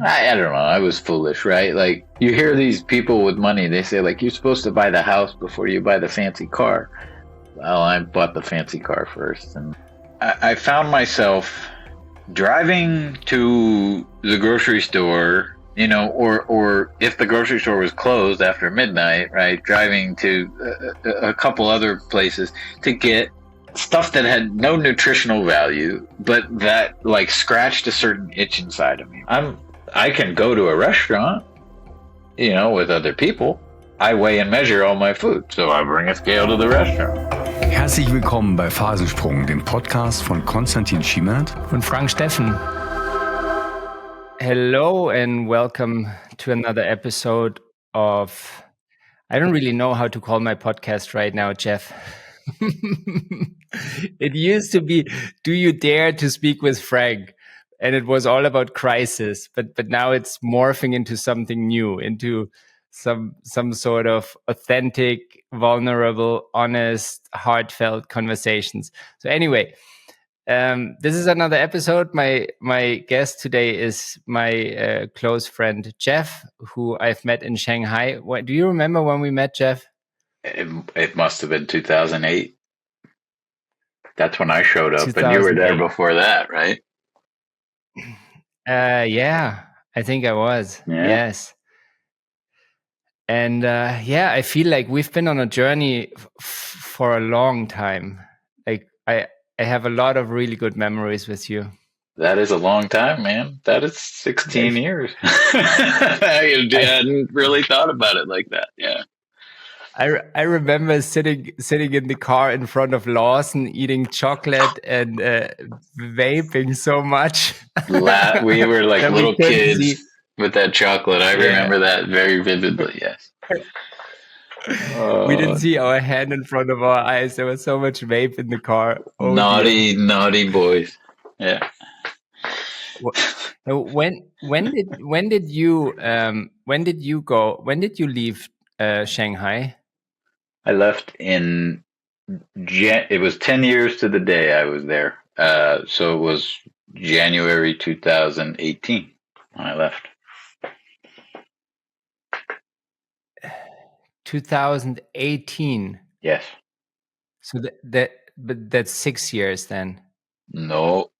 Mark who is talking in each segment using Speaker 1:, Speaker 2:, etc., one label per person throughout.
Speaker 1: I don't know. I was foolish, right? Like, you hear these people with money, they say, like, you're supposed to buy the house before you buy the fancy car. Well, I bought the fancy car first. And I found myself driving to the grocery store, or if the grocery store was closed after midnight, right? Driving to a couple other places to get stuff that had no nutritional value, but that like scratched a certain itch inside of me. I can go to a restaurant, with other people. I weigh and measure all my food, so I bring a scale to the restaurant.
Speaker 2: Herzlich willkommen bei Fasensprung, dem Podcast von Konstantin Schiemert
Speaker 3: und Frank Steffen. Hello and welcome to another episode of, I don't really know how to call my podcast right now, Geoff. It used to be, Do You Dare to Speak with Frank? And it was all about crisis, but now it's morphing into something new, into some sort of authentic, vulnerable, honest, heartfelt conversations. So anyway, this is another episode. My guest today is my close friend Geoff, who I've met in Shanghai. Do you remember when we met, Geoff?
Speaker 1: It must have been 2008. That's when I showed up, and you were there before that, right?
Speaker 3: Yeah, I think I was. Yeah. Yes. And I feel like we've been on a journey for a long time. Like I have a lot of really good memories with you.
Speaker 1: That is a long time, man. That is 16 years. I hadn't really thought about it like that. Yeah.
Speaker 3: I remember sitting in the car in front of Lawson, eating chocolate and vaping so much.
Speaker 1: We were like little kids with that chocolate. I remember that very vividly. Yes.
Speaker 3: We didn't see our hand in front of our eyes. There was so much vape in the car.
Speaker 1: Oh, naughty boys. Yeah.
Speaker 3: When did you leave Shanghai?
Speaker 1: I left in it was 10 years to the day I was there. So it was January 2018 when I left.
Speaker 3: 2018.
Speaker 1: Yes.
Speaker 3: So but that's 6 years then.
Speaker 1: No.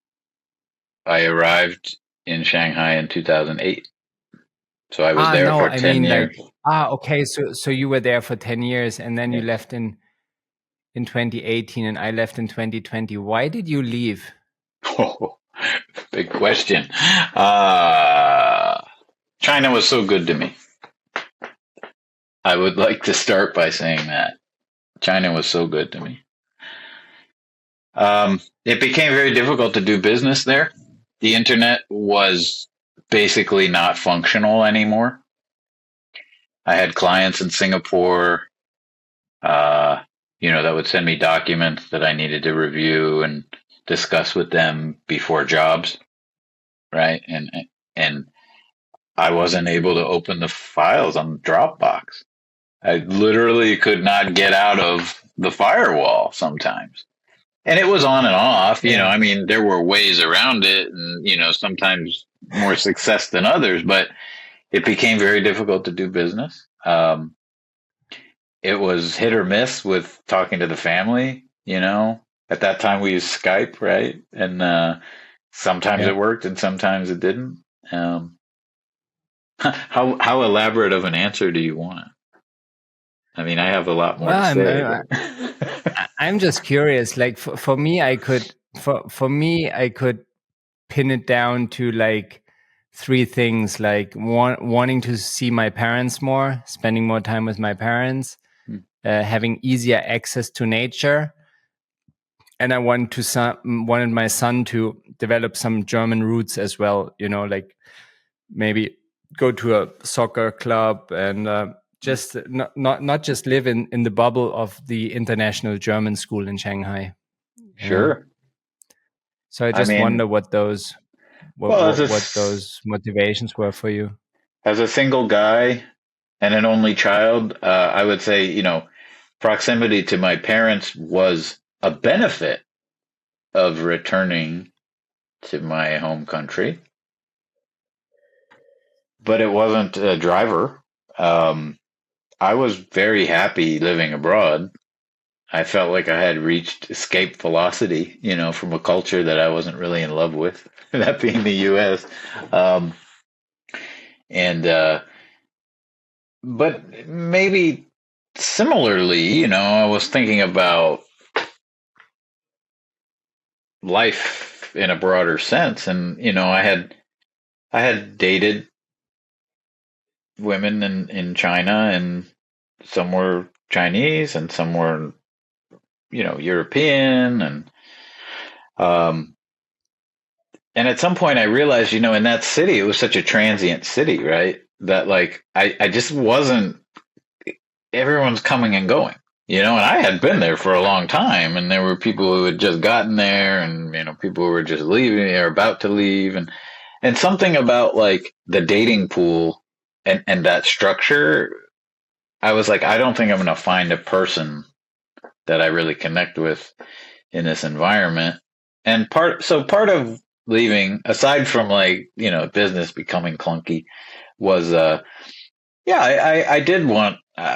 Speaker 1: I arrived in Shanghai in 2008. So I was there for 10 years.
Speaker 3: Okay. So you were there for 10 years and then you left in 2018 and I left in 2020. Why did you leave?
Speaker 1: Oh, big question. China was so good to me. I would like to start by saying that. China was so good to me. It became very difficult to do business there. The internet was basically not functional anymore. I had clients in Singapore, that would send me documents that I needed to review and discuss with them before jobs, right? And I wasn't able to open the files on Dropbox. I literally could not get out of the firewall sometimes. And it was on and off, there were ways around it and, sometimes more success than others, but it became very difficult to do business. It was hit or miss with talking to the family, At that time we used Skype, right? And sometimes it worked and sometimes it didn't. How elaborate of an answer do you want? I mean, I have a lot more to say.
Speaker 3: I'm just curious. Like for me, I could pin it down to like three things: like wanting to see my parents more, spending more time with my parents, having easier access to nature, and I wanted my son to develop some German roots as well. Like maybe go to a soccer club and. Just not just live in the bubble of the international German school in Shanghai.
Speaker 1: Sure.
Speaker 3: So I just wonder what those motivations were for you.
Speaker 1: As a single guy and an only child, I would say, proximity to my parents was a benefit of returning to my home country. but it wasn't a driver. I was very happy living abroad. I felt like I had reached escape velocity, from a culture that I wasn't really in love with, that being the US. Um, and, but maybe similarly, I was thinking about life in a broader sense. And, I had dated women in China, and some were Chinese and some were, European. Um, and at some point I realized, in that city, it was such a transient city, right? That like, I just wasn't, everyone's coming and going, and I had been there for a long time, and there were people who had just gotten there, and, people who were just leaving or about to leave. And something about like the dating pool and that structure, I was like, I don't think I'm going to find a person that I really connect with in this environment. And part of leaving, aside from like, business becoming clunky, was, I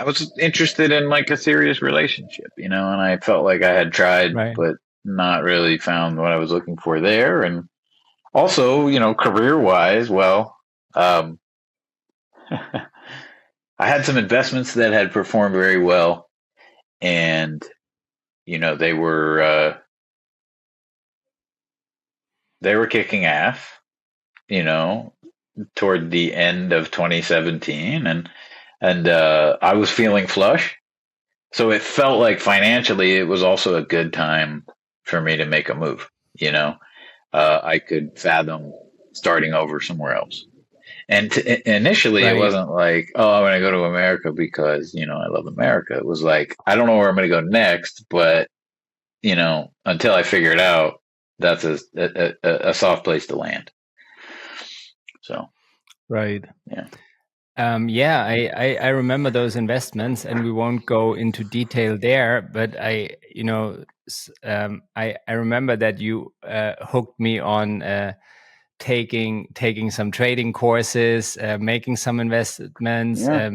Speaker 1: was interested in like a serious relationship, and I felt like I had tried,
Speaker 3: Right.
Speaker 1: but not really found what I was looking for there. And also, career wise, well, I had some investments that had performed very well, and, they were kicking ass, toward the end of 2017, and I was feeling flush. So it felt like financially it was also a good time for me to make a move. I could fathom starting over somewhere else. And initially it
Speaker 3: Right.
Speaker 1: wasn't like, oh, I'm going to go to America because, I love America. It was like, I don't know where I'm going to go next, but, until I figure it out, that's a soft place to land. So,
Speaker 3: Right.
Speaker 1: yeah.
Speaker 3: I remember those investments, and we won't go into detail there, but I remember that you hooked me on taking some trading courses, making some investments.
Speaker 1: Yeah.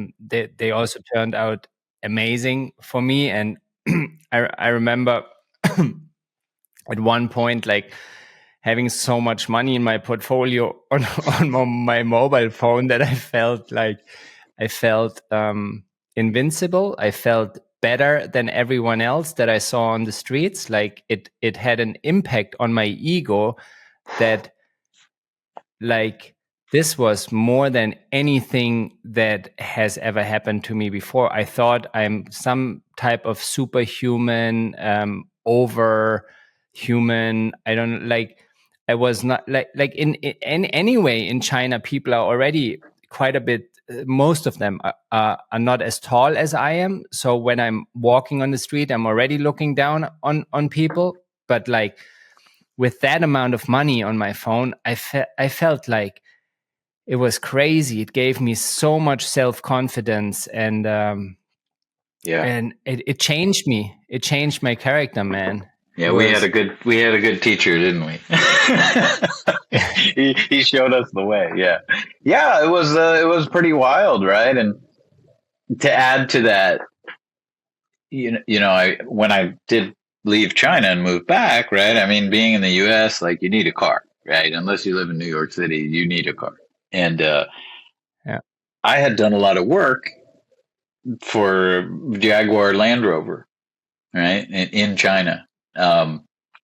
Speaker 3: They also turned out amazing for me, and I remember at one point, like, having so much money in my portfolio on my mobile phone that I felt invincible. I felt better than everyone else that I saw on the streets. Like it had an impact on my ego that, like, this was more than anything that has ever happened to me before. I thought I'm some type of superhuman, overhuman. I don't like. I was not like in anyway in China. People are already quite a bit. Most of them are not as tall as I am. So when I'm walking on the street, I'm already looking down on people. But like, with that amount of money on my phone, I felt like it was crazy. It gave me so much self-confidence, and it changed me. It changed my character, man.
Speaker 1: Yeah, we had a good teacher, didn't we? he showed us the way. Yeah. Yeah, it was pretty wild, right? And to add to that, when I did leave China and move back, right? I mean, being in the US, like, you need a car, right? Unless you live in New York City, you need a car. And
Speaker 3: Yeah.
Speaker 1: I had done a lot of work for Jaguar Land Rover, right? In China.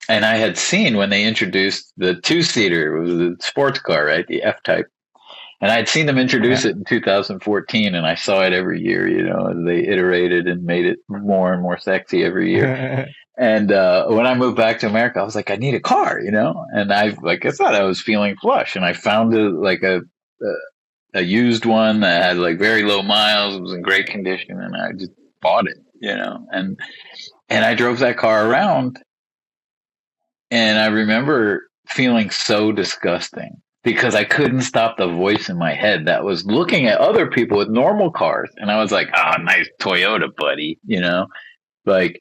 Speaker 1: And I had seen when they introduced the two-seater, it was a sports car, right? The F-Type. And I had seen them introduce it in 2014, and I saw it every year, as they iterated and made it more and more sexy every year. And when I moved back to America, I was like, I need a car, and I thought I was feeling flush, and I found a used one that had like very low miles. It was in great condition, and I just bought it, and I drove that car around, and I remember feeling so disgusting because I couldn't stop the voice in my head that was looking at other people with normal cars, and I was like, "Oh, nice Toyota, buddy," like.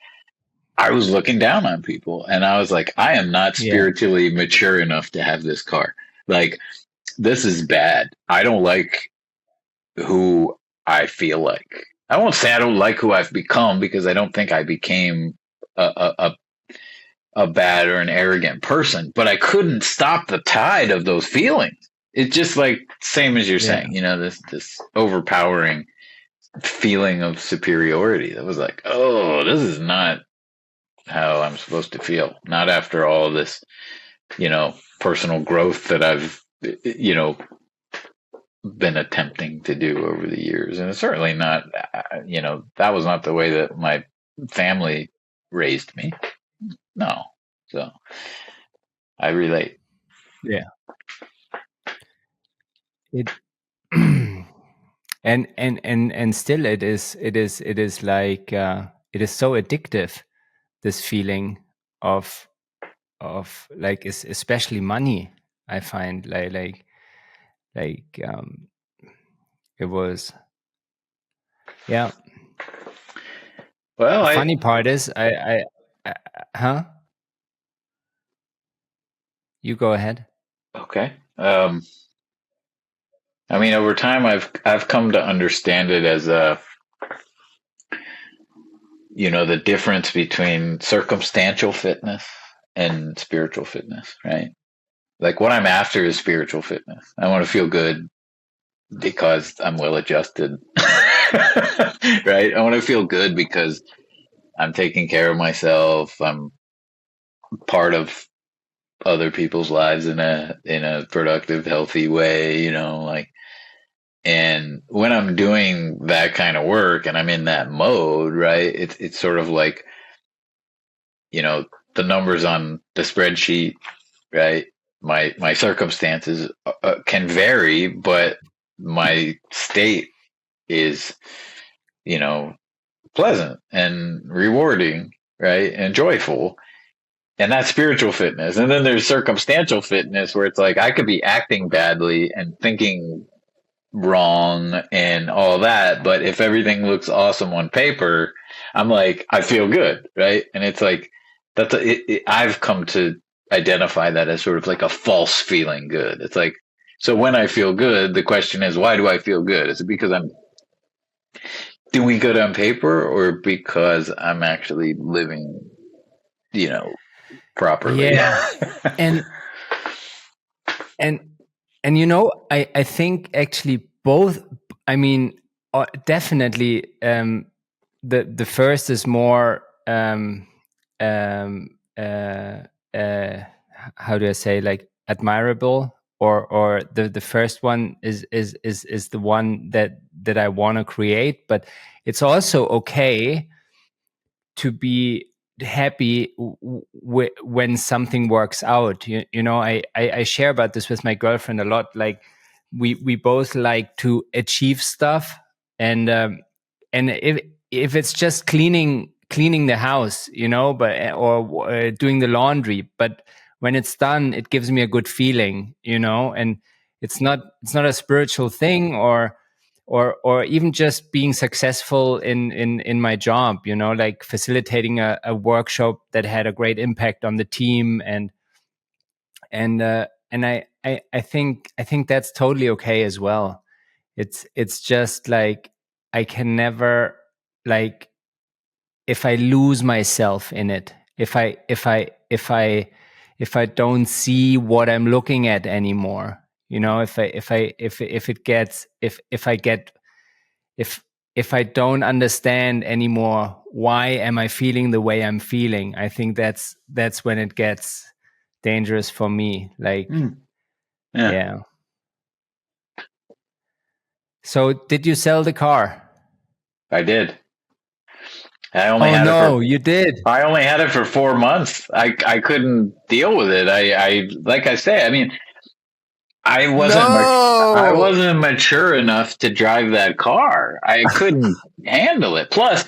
Speaker 1: I was looking down on people, and I was like, I am not spiritually mature enough to have this car. Like, this is bad. I don't like who I feel like. I won't say I don't like who I've become, because I don't think I became a bad or an arrogant person, but I couldn't stop the tide of those feelings. It's just like, same as you're
Speaker 3: Yeah.
Speaker 1: saying, this overpowering feeling of superiority that was like, oh, this is not how I'm supposed to feel. Not after all this, personal growth that I've, been attempting to do over the years. And it's certainly not, that was not the way that my family raised me. No. So I relate.
Speaker 3: Yeah. It and still it is like it is so addictive, this feeling of like especially money. I find like it was, yeah.
Speaker 1: Well,
Speaker 3: The funny part is I huh? You go ahead.
Speaker 1: okay. I mean, over time, I've come to understand it as the difference between circumstantial fitness and spiritual fitness, right? Like, what I'm after is spiritual fitness. I want to feel good because I'm well adjusted, right? I want to feel good because I'm taking care of myself. I'm part of other people's lives in a productive, healthy way, like. And when I'm doing that kind of work and I'm in that mode, right, it's sort of like, the numbers on the spreadsheet, right? My circumstances can vary, but my state is, pleasant and rewarding, right? And joyful. And that's spiritual fitness. And then there's circumstantial fitness, where it's like I could be acting badly and thinking wrong and all that, but if everything looks awesome on paper, I'm like, I feel good, right? And it's like I've come to identify that as sort of like a false feeling good. It's like, so when I feel good, the question is, why do I feel good? Is it because I'm doing good on paper, or because I'm actually living, properly?
Speaker 3: Yeah. and and I think actually both. I mean, definitely the first is more um how do I say, like, admirable, or the first one is the one that I want to create. But it's also okay to be happy when something works out. I share about this with my girlfriend a lot. Like, we both like to achieve stuff, and if it's just cleaning the house, but or doing the laundry, but when it's done, it gives me a good feeling, and it's not a spiritual thing, or even just being successful in my job, like facilitating a workshop that had a great impact on the team, and I think that's totally okay as well. It's just like, I can never, like, if I lose myself in it, if I don't see what I'm looking at anymore, if I don't understand anymore why am I feeling the way I'm feeling, I think that's when it gets dangerous for me. Like,
Speaker 1: Yeah,
Speaker 3: yeah. So did you sell the car?
Speaker 1: I did. I only
Speaker 3: Oh
Speaker 1: had it for
Speaker 3: no, you did.
Speaker 1: I only had it for 4 months. I couldn't deal with it. I like I say, I mean, I
Speaker 3: No.
Speaker 1: wasn't mature enough to drive that car. I couldn't handle it. Plus,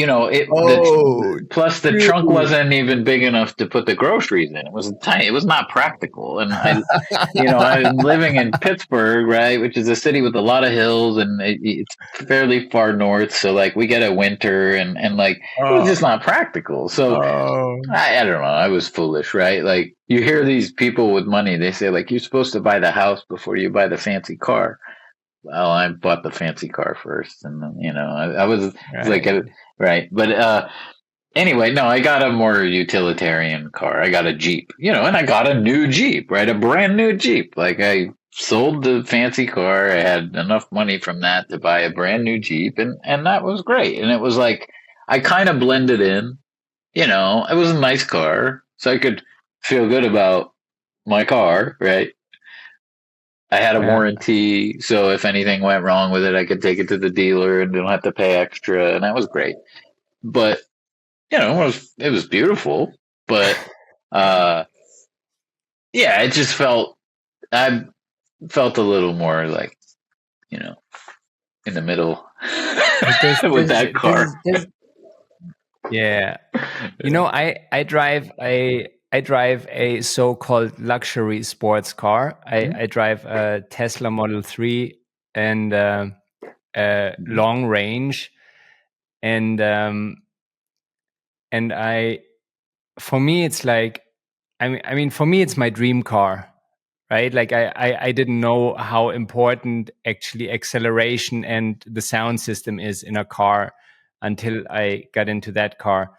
Speaker 3: Oh,
Speaker 1: plus the trunk
Speaker 3: dude.
Speaker 1: wasn't even big enough to put the groceries in. It was tiny. It was not practical. And I'm living in Pittsburgh, right, which is a city with a lot of hills, and it's fairly far north. So like we get a winter, and like it was just
Speaker 3: Oh,
Speaker 1: not practical. So
Speaker 3: oh.
Speaker 1: I don't know. I was foolish, right? Like you hear these people with money, they say like you're supposed to buy the house before you buy the fancy car. well, I bought the fancy car first, and then, I was like,
Speaker 3: Right.
Speaker 1: right. But anyway, no, I got a more utilitarian car. I got a Jeep, and I got a new Jeep, right? A brand new Jeep. Like I sold the fancy car. I had enough money from that to buy a brand new Jeep, and that was great. And it was like I kind of blended in, it was a nice car, so I could feel good about my car, right? I had a
Speaker 3: Yeah.
Speaker 1: warranty, so if anything went wrong with it, I could take it to the dealer and don't have to pay extra, and that was great. But it was beautiful, but uh, yeah, it just I felt a little more like you know in the middle
Speaker 3: But
Speaker 1: with that car.
Speaker 3: yeah. I drive a so-called luxury sports car. I drive a Tesla Model 3 and long range, and I for me it's like I mean for me it's my dream car, right? Like I didn't know how important actually acceleration and the sound system is in a car until I got into that car.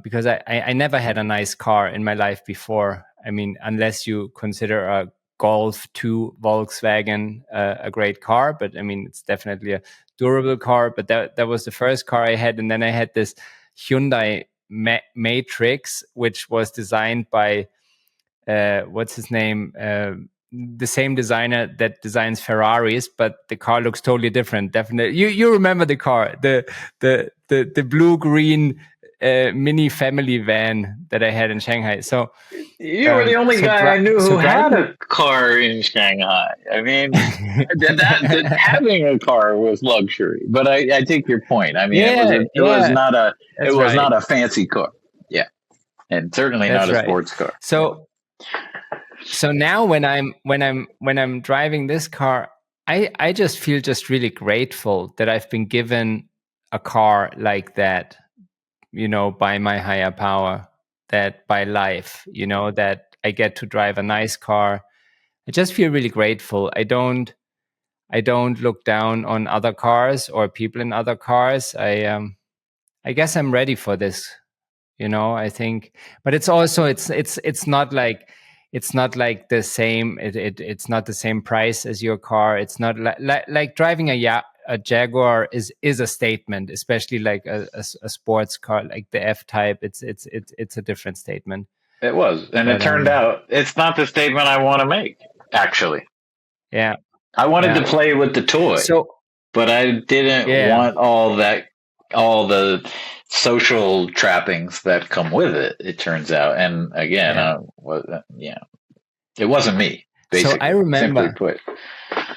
Speaker 3: Because I never had a nice car in my life before. I mean, unless you consider a Golf 2 Volkswagen a great car, but I mean, it's definitely a durable car. But that was the first car I had, and then I had this Hyundai Matrix, which was designed by what's his name? The same designer that designs Ferraris, but the car looks totally different. Definitely, you remember the car, the blue green mini family van that I had in Shanghai. So
Speaker 1: You were the only guy I knew
Speaker 3: so
Speaker 1: who had
Speaker 3: driving.
Speaker 1: a car in Shanghai. I mean, that having a car was luxury. But I take your point. I mean,
Speaker 3: Yeah,
Speaker 1: it was
Speaker 3: yeah,
Speaker 1: not it
Speaker 3: that's
Speaker 1: was
Speaker 3: right.
Speaker 1: not a fancy car. Yeah, and certainly not
Speaker 3: That's
Speaker 1: a
Speaker 3: right.
Speaker 1: sports car.
Speaker 3: So now when I'm driving this car, I just feel just really grateful that I've been given a car like that, by my higher power, that by life, that I get to drive a nice car. I just feel really grateful. I don't look down on other cars or people in other cars. I guess I'm ready for this, I think. But it's also it's not like the same, it's not the same price as your car. It's not like driving a Jaguar is a statement, especially like a sports car like the F-Type. It's a different statement.
Speaker 1: It was, and it
Speaker 3: But
Speaker 1: turned out it's not the statement I want to make. Actually,
Speaker 3: yeah,
Speaker 1: I wanted to
Speaker 3: yeah.
Speaker 1: play with the toy,
Speaker 3: So
Speaker 1: but I didn't
Speaker 3: yeah,
Speaker 1: want all the social trappings that come with it. It turns out, and again,
Speaker 3: yeah.
Speaker 1: yeah, it wasn't me.
Speaker 3: So I
Speaker 1: Basically, simply
Speaker 3: remember
Speaker 1: put,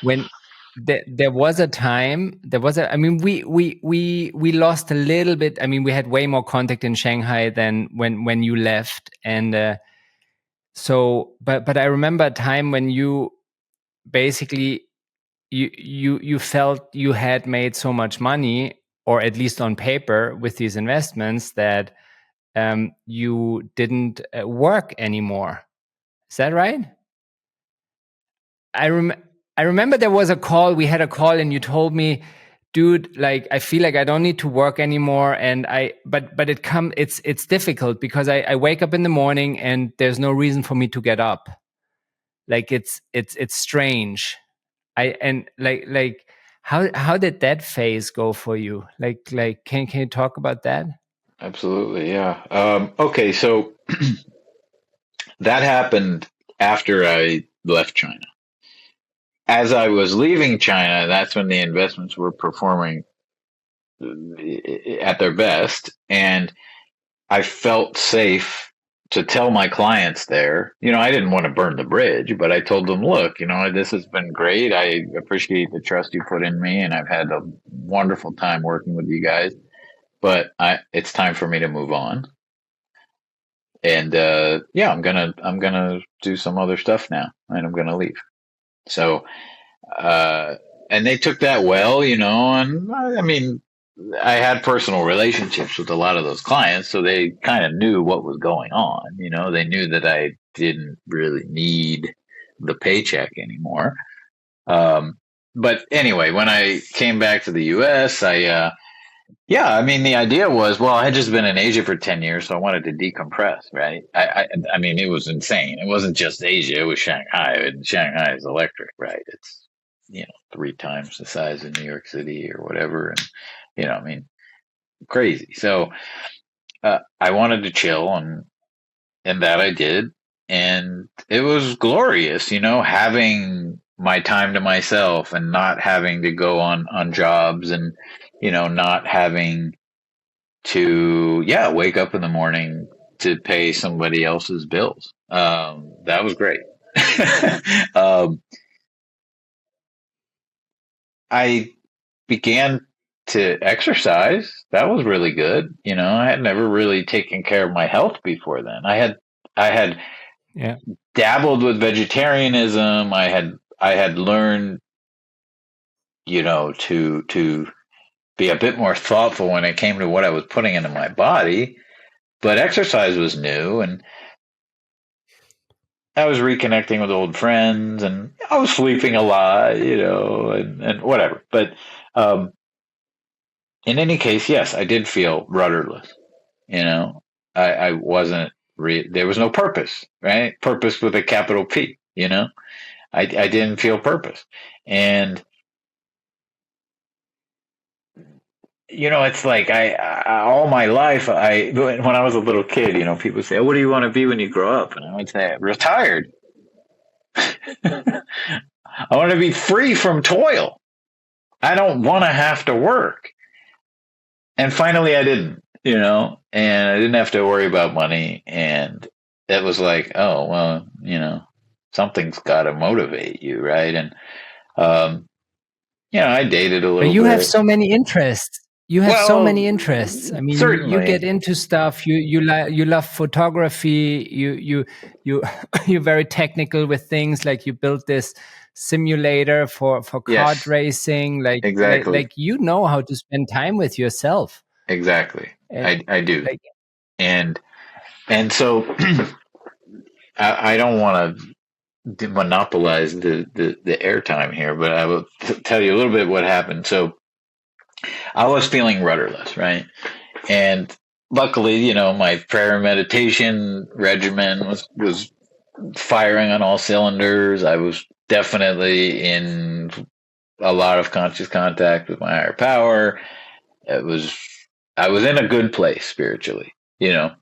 Speaker 3: when there was a time, I mean, we lost a little bit. I mean, we had way more contact in Shanghai than when you left. And but I remember a time when you basically you felt you had made so much money, or at least on paper, with these investments, that you didn't work anymore. Is that right? I rem I remember there was a call. We had a call, and you told me, "Dude, like I feel like I don't need to work anymore." And but it's difficult because I wake up in the morning and there's no reason for me to get up. Like it's strange. And like how did that phase go for you? Like can you talk about that?
Speaker 1: absolutely, yeah. Okay, so that happened after I left China. As I was leaving China, that's when the investments were performing at their best, and I felt safe to tell my clients there. I didn't want to burn the bridge, but I told them, look, this has been great. I appreciate the trust you put in me, and I've had a wonderful time working with you guys. But it's time for me to move on. And yeah, I'm gonna do some other stuff now, and I'm gonna leave. So, and they took that well, and I mean, I had personal relationships with a lot of those clients, so they kind of knew what was going on. They knew that I didn't really need the paycheck anymore. but anyway, when I came back to the US, I mean, the idea was, well, I had just been in Asia for 10 years, so I wanted to decompress, right? I mean, it was insane. It wasn't just Asia, it was Shanghai, and Shanghai is electric, right? It's, 3 times the size of New York City or whatever. And, I mean, crazy. So, I wanted to chill, and that I did. And it was glorious, having my time to myself and not having to go on jobs and, not having to, wake up in the morning to pay somebody else's bills. That was great. um, I began to exercise. That was really good. I had never really taken care of my health before then. I had
Speaker 3: Yeah.
Speaker 1: dabbled with vegetarianism. I had learned, to be a bit more thoughtful when it came to what I was putting into my body. But exercise was new, and I was reconnecting with old friends, and I was sleeping a lot, and whatever. But um, in any case, yes, I did feel rudderless. You know, I wasn't. There was no purpose, right? Purpose with a capital P. I didn't feel purpose, and it's like I all my life. When I was a little kid, people say, oh, "What do you want to be when you grow up?" And I would say, "Retired." I want to be free from toil. I don't want to have to work. And finally, I didn't, and I didn't have to worry about money. And it was like, oh, well, something's got to motivate you, right? And, I dated a
Speaker 3: But
Speaker 1: little
Speaker 3: you have
Speaker 1: bit.
Speaker 3: so many interests. You have so many
Speaker 1: Well,
Speaker 3: interests. I mean, you get
Speaker 1: certainly.
Speaker 3: into stuff. You love photography. You you're very technical with things. Like you built this simulator for kart
Speaker 1: Yes,
Speaker 3: racing.
Speaker 1: exactly.
Speaker 3: Like you know how to spend time with yourself.
Speaker 1: Exactly.
Speaker 3: Uh,
Speaker 1: I do.
Speaker 3: like
Speaker 1: And, so I don't want to monopolize the airtime here, but I will tell you a little bit what happened. So I was feeling rudderless, right? And luckily, my prayer and meditation regimen was firing on all cylinders. I was definitely in a lot of conscious contact with my higher power. It was I was in a good place spiritually,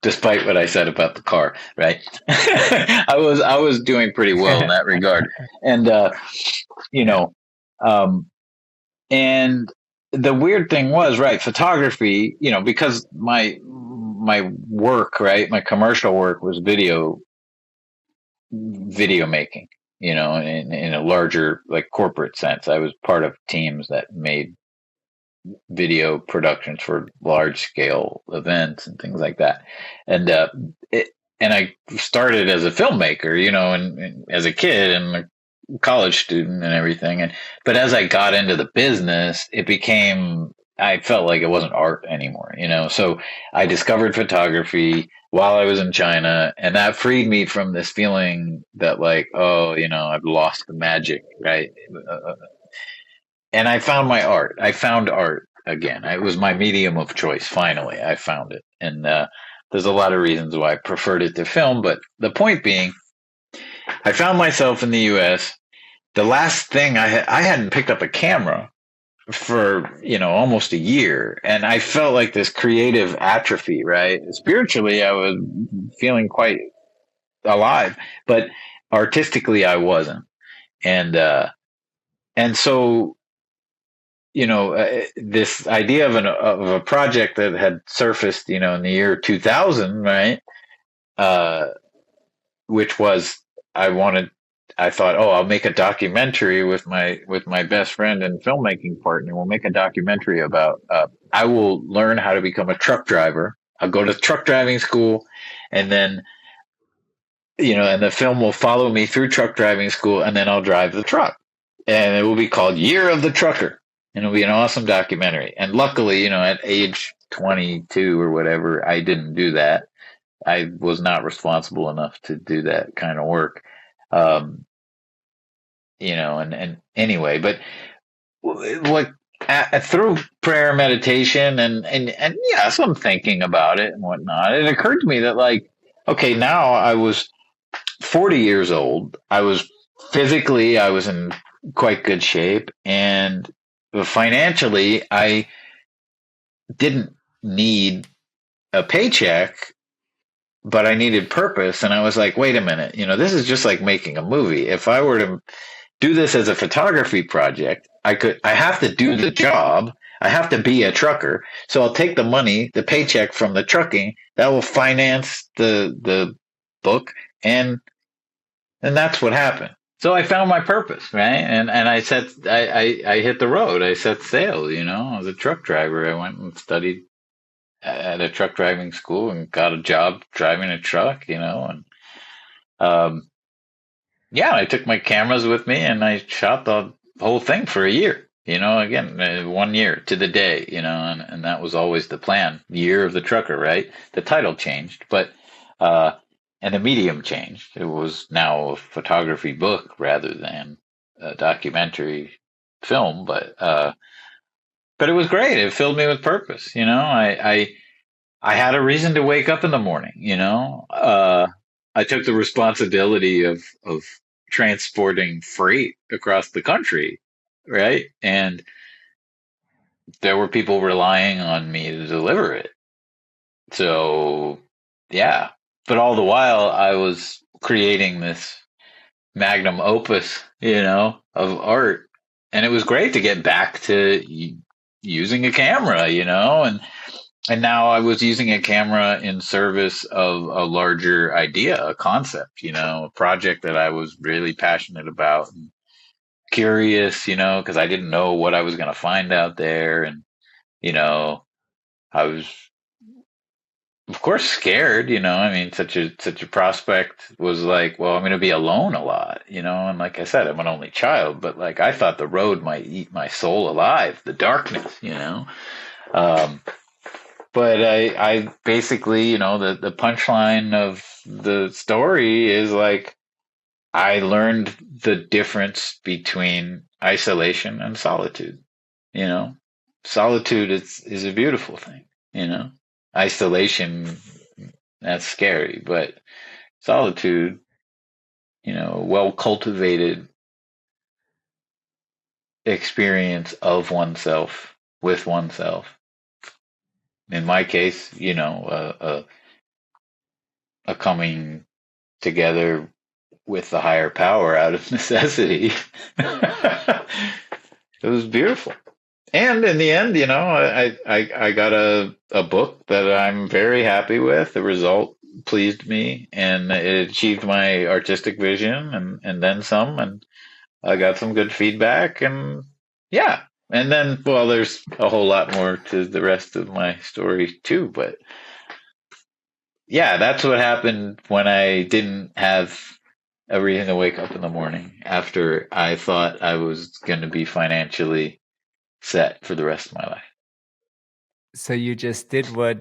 Speaker 1: despite what I said about the car, right? I was doing pretty well in that regard. And you know, um and the weird thing was, right, photography, because my work, right, my commercial work was video making, in a larger, like, corporate sense. I was part of teams that made video productions for large scale events and things like that. And it, and I started as a filmmaker, and as a kid and a college student and everything. But as I got into the business, I felt like it wasn't art anymore, So I discovered photography while I was in China, and that freed me from this feeling that, like, oh, I've lost the magic, right? And I found my art. I found art again. It was my medium of choice. Finally, I found it. And there's a lot of reasons why I preferred it to film. But the point being, I found myself in the U.S. The last thing I hadn't picked up a camera for, almost a year. And I felt like this creative atrophy, right? Spiritually, I was feeling quite alive, but artistically, I wasn't. And so, this idea of a project that had surfaced, in the year 2000, right? Uh, which was, I thought, oh, I'll make a documentary with my best friend and filmmaking partner. We'll make a documentary about. I will learn how to become a truck driver. I'll go to truck driving school, and then, and the film will follow me through truck driving school, and then I'll drive the truck, and it will be called Year of the Trucker. And it'll be an awesome documentary. And luckily, at age 22 or whatever, I didn't do that. I was not responsible enough to do that kind of work. And anyway, but like through prayer, meditation, and yeah, some thinking about it and whatnot, it occurred to me that like, okay, now I was 40 years old. I was physically, I was in quite good shape, and financially, I didn't need a paycheck, but I needed purpose. And I was like, wait a minute, this is just like making a movie. If I were to do this as a photography project, I have to do the job. I have to be a trucker. So I'll take the money, the paycheck from the trucking that will finance the book. And that's what happened. So I found my purpose, right? And I hit the road. I set sail, as a truck driver. I went and studied at a truck driving school and got a job driving a truck, and yeah, I took my cameras with me and I shot the whole thing for a year. Again, 1 year to the day, and that was always the plan. Year of the trucker, right? The title changed, but and the medium changed. It was now a photography book rather than a documentary film, but it was great. It filled me with purpose. I had a reason to wake up in the morning. I took the responsibility of transporting freight across the country, right? And there were people relying on me to deliver it. So, yeah. But all the while, I was creating this magnum opus, of art. And it was great to get back to using a camera, and now I was using a camera in service of a larger idea, a concept, a project that I was really passionate about and curious, because I didn't know what I was going to find out there. And, I was, of course, scared, I mean, such a prospect was like, well, I'm going to be alone a lot, and like I said, I'm an only child, but like, I thought the road might eat my soul alive, the darkness, but I basically, the punchline of the story is like, I learned the difference between isolation and solitude. Solitude is a beautiful thing. Isolation, that's scary, but solitude, well cultivated experience of oneself with oneself. In my case, a coming together with the higher power out of necessity. It was beautiful. And in the end, I got a book that I'm very happy with. The result pleased me and it achieved my artistic vision and then some. And I got some good feedback and yeah. And then, well, there's a whole lot more to the rest of my story too. But yeah, that's what happened when I didn't have a reason to wake up in the morning after I thought I was going to be financially set for the rest of my life.
Speaker 3: So you just did what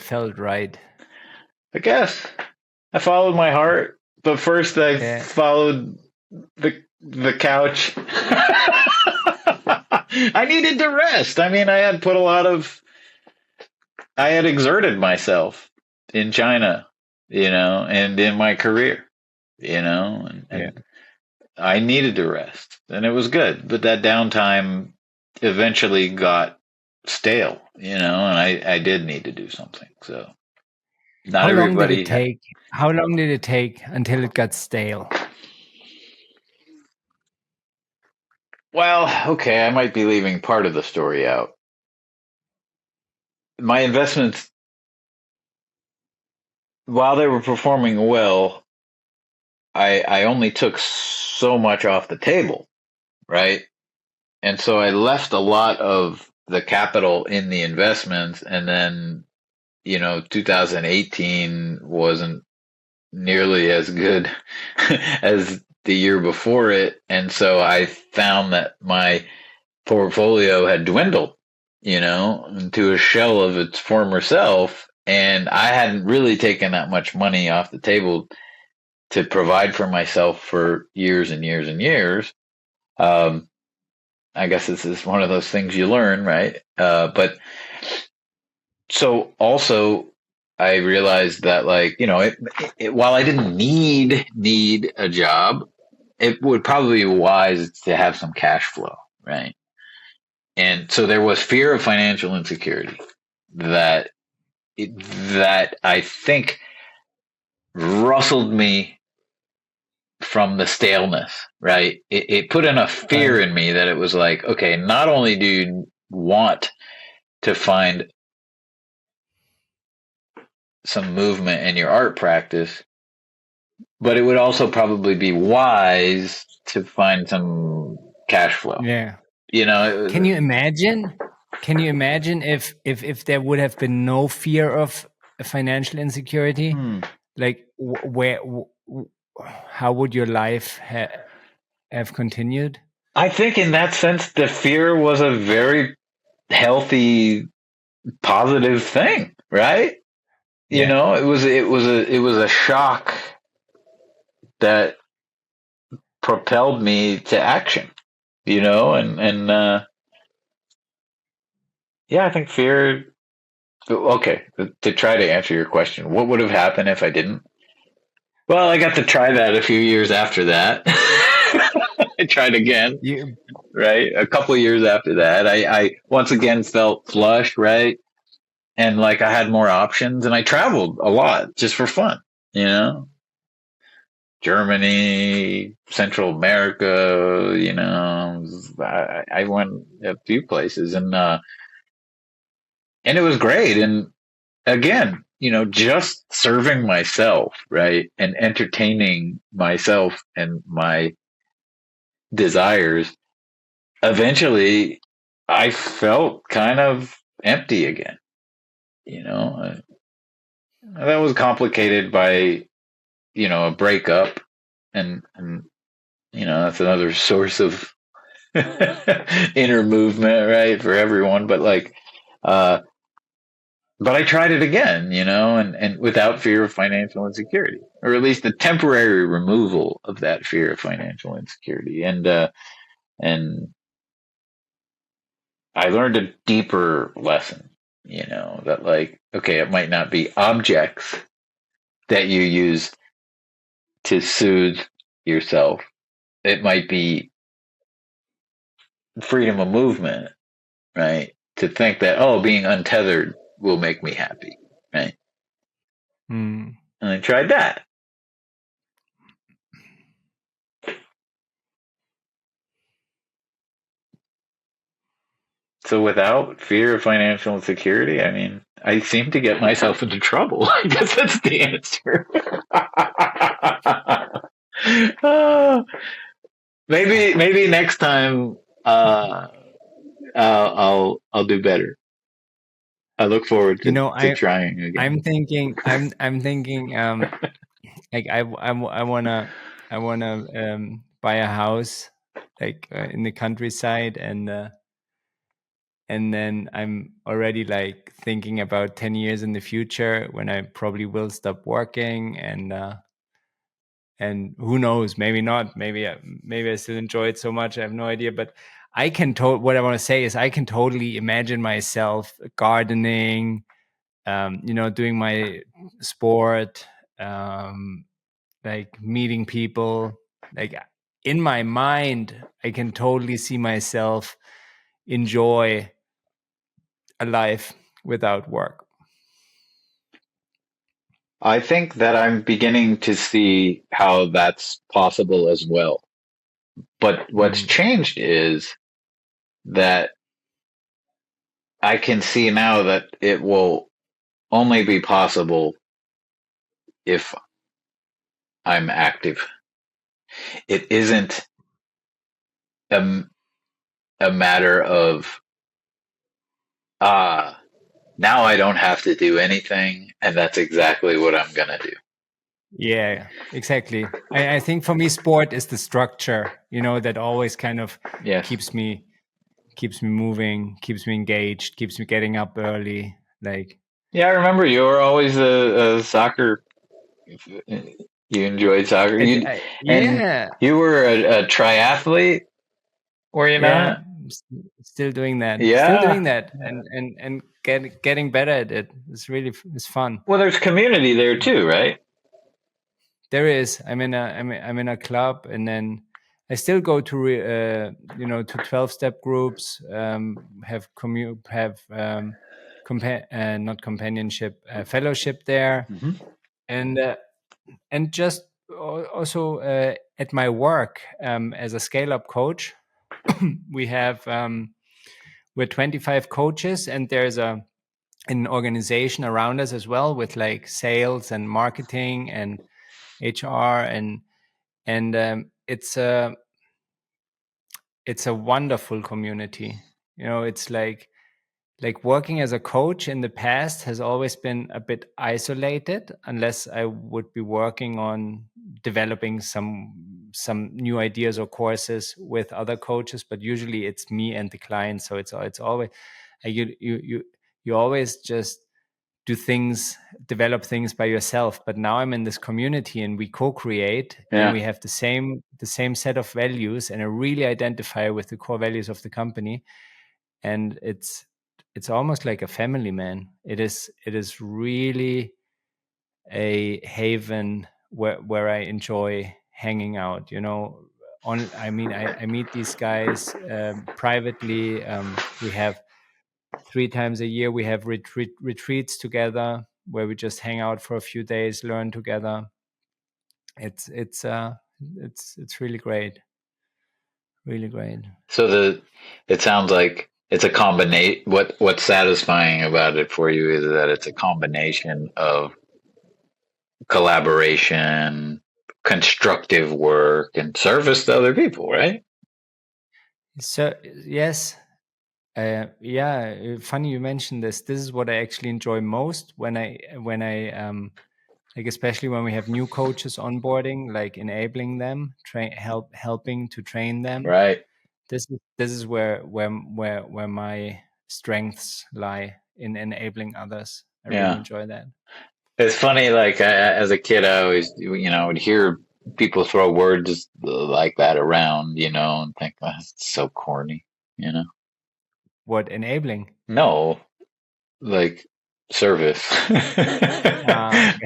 Speaker 3: felt right.
Speaker 1: I guess I followed my heart, but first I followed the couch. I needed to rest. I mean, I had exerted myself in China, and in my career, and I needed to rest, and it was good. But that downtime eventually got stale, and I did need to do something. So not everybody.
Speaker 3: How long did it take until it got stale?
Speaker 1: Well, okay, I might be leaving part of the story out. My investments, while they were performing well, I only took so much off the table, right? And so I left a lot of the capital in the investments, and then 2018 wasn't nearly as good as the year before it, and so I found that my portfolio had dwindled, into a shell of its former self, and I hadn't really taken that much money off the table to provide for myself for years and years and years. I guess this is one of those things you learn, right? But so also I realized that, like, while I didn't need a job, it would probably be wise to have some cash flow, right? And so there was fear of financial insecurity that that I think rustled me from the staleness, right? It put enough fear
Speaker 3: Right.
Speaker 1: in me that it was like, okay, not only do you want to find some movement in your art practice, but it would also probably be wise to find some cash flow.
Speaker 3: Yeah.
Speaker 1: You know,
Speaker 3: Can you imagine? Can you imagine if there would have been no fear of financial insecurity? Like, how would your life have continued?
Speaker 1: I think in that sense, the fear was a very healthy, positive thing, right?
Speaker 3: Yeah.
Speaker 1: It was a shock that propelled me to action, and yeah, I think fear. Okay, to try to answer your question, what would have happened if I didn't? Well, I got to try that a few years after that. I tried again,
Speaker 3: You,
Speaker 1: right? A couple of years after that, I once again felt flush, right? And like I had more options, and I traveled a lot just for fun, you know. Germany, Central America, I went a few places, and it was great. And again, just serving myself, right? And entertaining myself and my desires. Eventually, I felt kind of empty again, you know. That was complicated by, a breakup, and that's another source of inner movement, right, for everyone. But like, but I tried it again, and without fear of financial insecurity, or at least the temporary removal of that fear of financial insecurity. And I learned a deeper lesson, that, like, okay, it might not be objects that you use to soothe yourself. It might be freedom of movement, right? To think that, oh, being untethered will make me happy, right?
Speaker 3: mm,
Speaker 1: And I tried that. So without fear of financial insecurity, I mean, I seem to get myself into trouble. I guess that's the answer. Uh, maybe next time, I'll do better. I look forward to trying again.
Speaker 3: I'm thinking, like I wanna buy a house, like in the countryside, and then I'm already like thinking about 10 years in the future when I probably will stop working, and who knows, maybe not, maybe I still enjoy it so much, I have no idea. But what I want to say is I can totally imagine myself gardening, doing my sport, like meeting people. Like, in my mind, I can totally see myself enjoy a life without work.
Speaker 1: I think that I'm beginning to see how that's possible as well. But what's
Speaker 3: Mm.
Speaker 1: changed is that I can see now that it will only be possible if I'm active. It isn't a, a matter of, now I don't have to do anything, and that's exactly what I'm going to do.
Speaker 3: Yeah, exactly. I think for me, sport is the structure, that always kind of
Speaker 1: Yes.
Speaker 3: keeps me moving, keeps me engaged, keeps me getting up early. Like,
Speaker 1: Yeah, I remember you were always a soccer. You enjoyed soccer. And
Speaker 3: yeah,
Speaker 1: you were a triathlete, were you
Speaker 3: yeah,
Speaker 1: not?
Speaker 3: Still doing that.
Speaker 1: Yeah.
Speaker 3: Still doing that, and getting better at it. It's fun.
Speaker 1: Well, there's community there too, right?
Speaker 3: There is. I'm in a club, and then I still go to to 12-step groups. Have not companionship, fellowship there, and just also at my work as a scale-up coach, we have we're 25 coaches, and there's an organization around us as well with like sales and marketing and HR, and it's a wonderful community. It's like working as a coach in the past has always been a bit isolated, unless I would be working on developing some new ideas or courses with other coaches. But usually it's me and the client, so it's always you always just develop things by yourself. But now I'm in this community, and we co-create, and we have the same set of values, and I really identify with the core values of the company. And it's almost like a family, man. It is really a haven where I enjoy hanging out. I meet these guys privately. We have 3 times a year we have retreats together, where we just hang out for a few days, learn together. It's really great. Really great.
Speaker 1: So it sounds like it's a combination. What's satisfying about it for you is that it's a combination of collaboration, constructive work, and service to other people, right?
Speaker 3: So yes. Funny you mentioned this. This is what I actually enjoy most when I like, especially when we have new coaches onboarding, like enabling them, helping to train them.
Speaker 1: Right.
Speaker 3: This is where my strengths lie, in enabling others. I really enjoy that.
Speaker 1: It's funny, like as a kid, I always, would hear people throw words like that around, and think, oh, that's so corny,
Speaker 3: What, enabling?
Speaker 1: No, like service,
Speaker 3: Okay.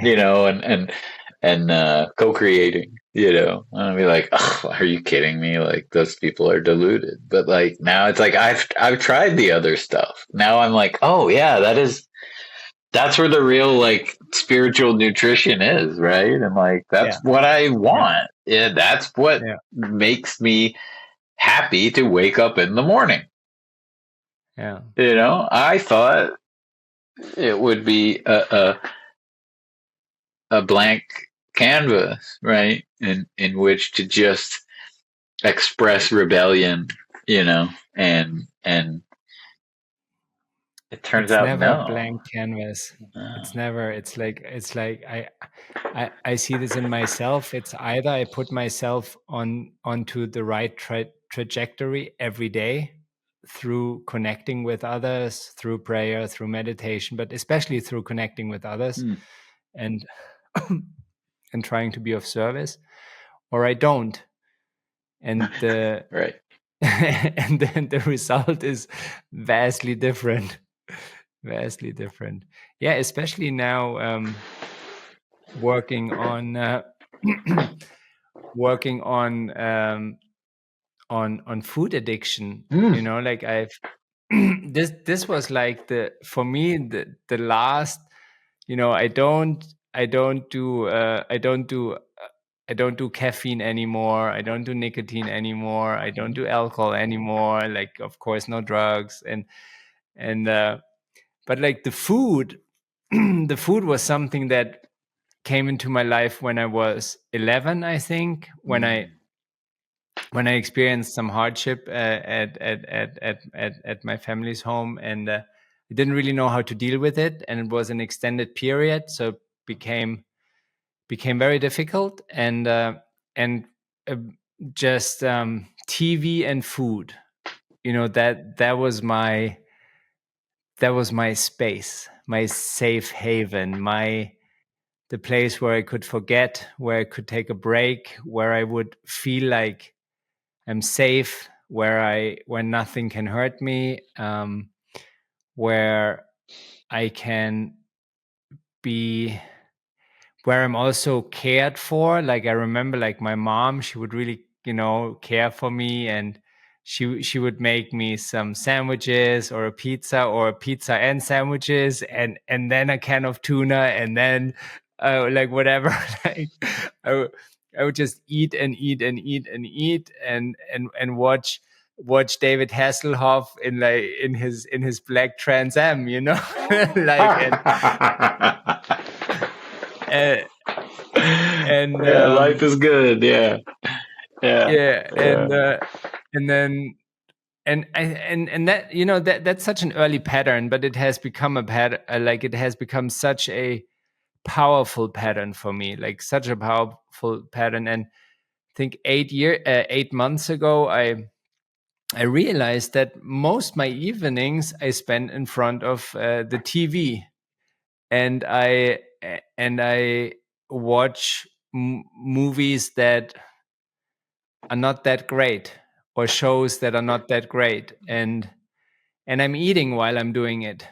Speaker 1: and co-creating, and I'd be like, oh, are you kidding me? Like, those people are deluded. But like now, it's like I've tried the other stuff. Now I'm like, oh yeah, that's where the real like spiritual nutrition is, right? And like that's what I want. Yeah, that's what makes me happy to wake up in the morning.
Speaker 3: Yeah.
Speaker 1: I thought it would be a blank canvas, right? In which to just express rebellion, and it turns out
Speaker 3: never
Speaker 1: no.
Speaker 3: a blank canvas. It's never. It's like I see this in myself. It's either I put myself onto the right trajectory every day through connecting with others, through prayer, through meditation, but especially through connecting with others, and and trying to be of service, or I don't. And the
Speaker 1: right.
Speaker 3: and then the result is vastly different. Vastly different. Yeah, especially now working on working on food addiction. Like I've this was like for me the last, I don't do caffeine anymore. I don't do nicotine anymore. I don't do alcohol anymore. Like, of course, no drugs. And but like the food, the food was something that came into my life when I was 11, I think, when I experienced some hardship at my family's home, and I didn't really know how to deal with it, and it was an extended period, so it became very difficult, and just TV and food, that was my space, my safe haven, the place where I could forget, where I could take a break, where I would feel like I'm safe, where nothing can hurt me, where I can be, where I'm also cared for. Like I remember, like my mom, she would really, care for me, and she would make me some sandwiches or a pizza and sandwiches, and then a can of tuna, and then like whatever. Like I would just eat and eat and eat and eat and watch David Hasselhoff in his black Trans Am, like uh, and
Speaker 1: Yeah, life is good. Yeah. Yeah.
Speaker 3: yeah,
Speaker 1: Yeah.
Speaker 3: and then and that that's such an early pattern, but it has become a pattern. Like it has become such a powerful pattern for me, like such a powerful pattern. And I think 8 months ago, I realized that most my evenings I spend in front of the TV, and I watch movies that are not that great, or shows that are not that great, and I'm eating while I'm doing it,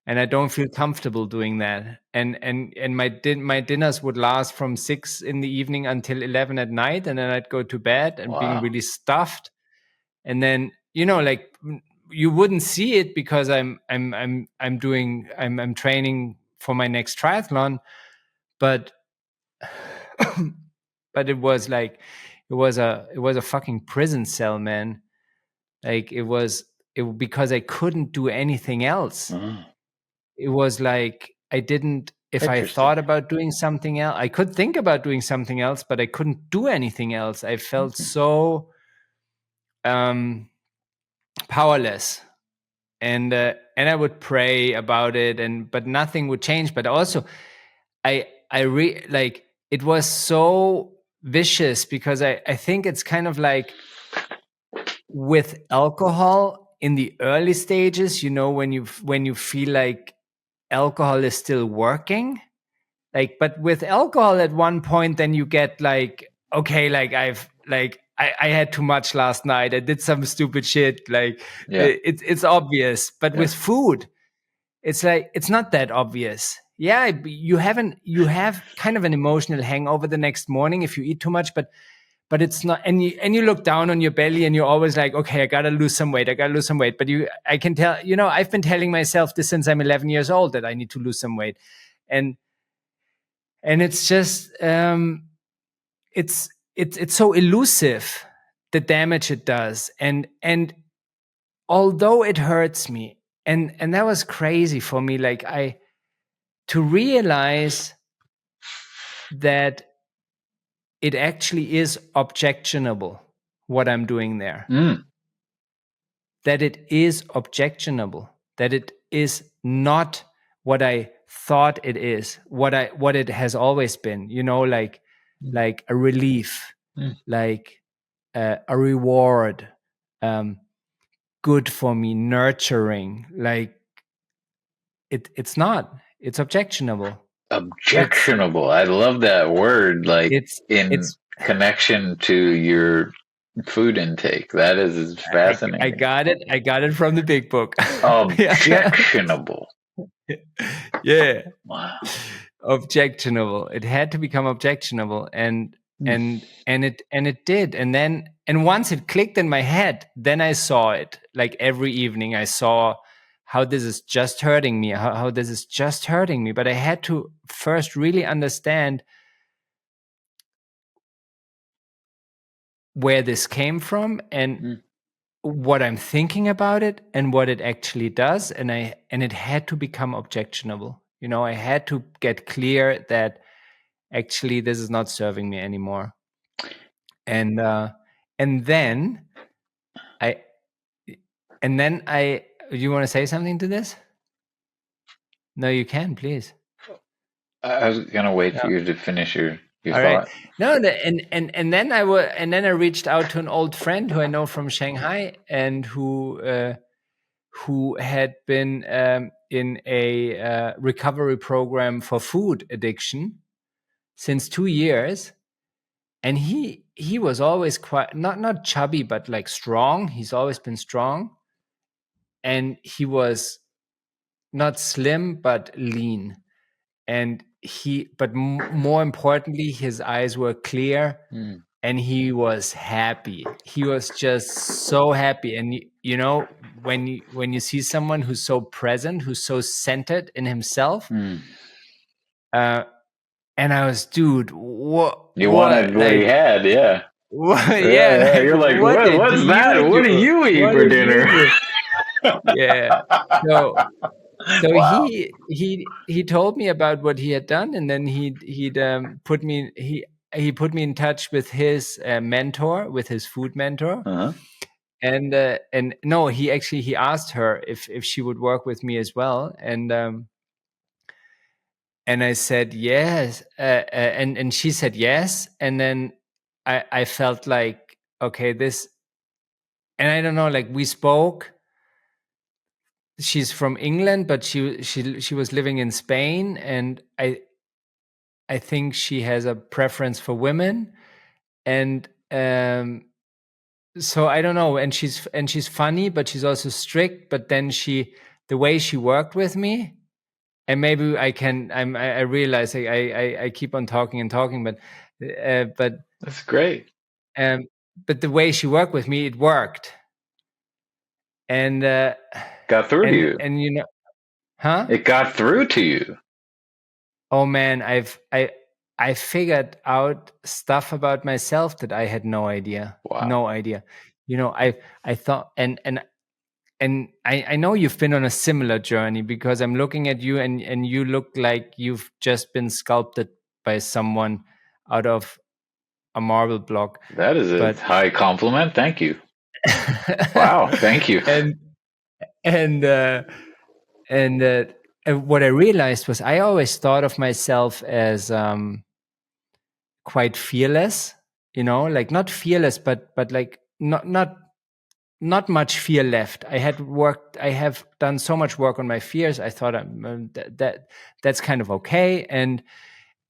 Speaker 3: and I don't feel comfortable doing that. And my dinners would last from 6 in the evening until 11 at night, and then I'd go to bed and being
Speaker 1: Wow.
Speaker 3: really stuffed. And then like you wouldn't see it because I'm training for my next triathlon, but but it was like it was a fucking prison cell, man. Like because I couldn't do anything else.
Speaker 1: Mm.
Speaker 3: It was like I didn't, if I
Speaker 1: Interesting.
Speaker 3: thought about doing something else, I could think about doing something else, but I couldn't do anything else. I felt so powerless. And I would pray about it, but nothing would change. But also like it was so vicious, because I think it's kind of like with alcohol in the early stages, when you feel like alcohol is still working. Like, but with alcohol at one point, then you get like, okay, like I had too much last night, I did some stupid shit, like
Speaker 1: Yeah.
Speaker 3: it's obvious. But
Speaker 1: Yeah.
Speaker 3: with food, it's like it's not that obvious. Yeah, you have kind of an emotional hangover the next morning if you eat too much, but it's not. And you look down on your belly, and you're always like, okay, I gotta lose some weight, but I can tell, I've been telling myself this since I'm 11 years old, that I need to lose some weight. And it's just it's so elusive, the damage it does. And although it hurts me, and that was crazy for me, like to realize that it actually is objectionable, what I'm doing there. That it is objectionable, that it is not what I thought it is, what it has always been, like a relief, like a reward, good for me, nurturing. Like it's not. It's objectionable.
Speaker 1: Objectionable. I love that word, like in
Speaker 3: It's
Speaker 1: connection to your food intake. That is
Speaker 3: I
Speaker 1: fascinating.
Speaker 3: got it. I got it from the big book.
Speaker 1: Objectionable.
Speaker 3: Yeah.
Speaker 1: Wow.
Speaker 3: Objectionable. It had to become objectionable, and it did. And once it clicked in my head, then I saw it. Like every evening, I saw how this is just hurting me. How this is just hurting me. But I had to first really understand where this came from, and what I'm thinking about it, and what it actually does. And it had to become objectionable. I had to get clear that actually this is not serving me anymore. And then I you want to say something to this? No, you can, please.
Speaker 1: I was gonna wait for you to finish your
Speaker 3: All right.
Speaker 1: thought.
Speaker 3: No, and then I reached out to an old friend who I know from Shanghai, and who had been in a recovery program for food addiction since 2 years. And he he was always quite not chubby, but like strong. He's always been strong, and he was not slim but lean. And more importantly, his eyes were clear, and he was happy. He was just so happy. And you know, when you see someone who's so present, who's so centered in himself, and I was, dude, what
Speaker 1: You wanted what he
Speaker 3: like
Speaker 1: had, yeah.
Speaker 3: what,
Speaker 1: Yeah,
Speaker 3: yeah, like
Speaker 1: you're like,
Speaker 3: what did
Speaker 1: what's that?
Speaker 3: you
Speaker 1: What do
Speaker 3: do?
Speaker 1: you eat
Speaker 3: What
Speaker 1: for
Speaker 3: did you
Speaker 1: dinner?
Speaker 3: do? Yeah. So
Speaker 1: Wow.
Speaker 3: he told me about what he had done, and then he'd he put me in touch with his mentor, with his food mentor.
Speaker 1: Uh-huh.
Speaker 3: And no, he asked her if she would work with me as well, and I said yes, and she said yes, and then I felt like, okay, this, and I don't know, like we spoke. She's from England, but she was living in Spain, and I think she has a preference for women, and so I don't know. And she's funny, but she's also strict. But then the way she worked with me, and maybe I realize I keep on talking and talking, but
Speaker 1: That's great.
Speaker 3: um, but the way she worked with me, it worked, and
Speaker 1: Got through to you.
Speaker 3: and you know, huh?
Speaker 1: It got through to you.
Speaker 3: Oh man, I figured out stuff about myself that I had no idea.
Speaker 1: Wow.
Speaker 3: No idea. You know, I thought, and I know you've been on a similar journey, because I'm looking at you, and you look like you've just been sculpted by someone out of a marble block.
Speaker 1: That is a
Speaker 3: But
Speaker 1: high compliment. Thank you. Wow, thank you.
Speaker 3: and what I realized was, I always thought of myself as quite fearless, you know, like not fearless, but like not much fear left. I have done so much work on my fears. I thought that's kind of okay, and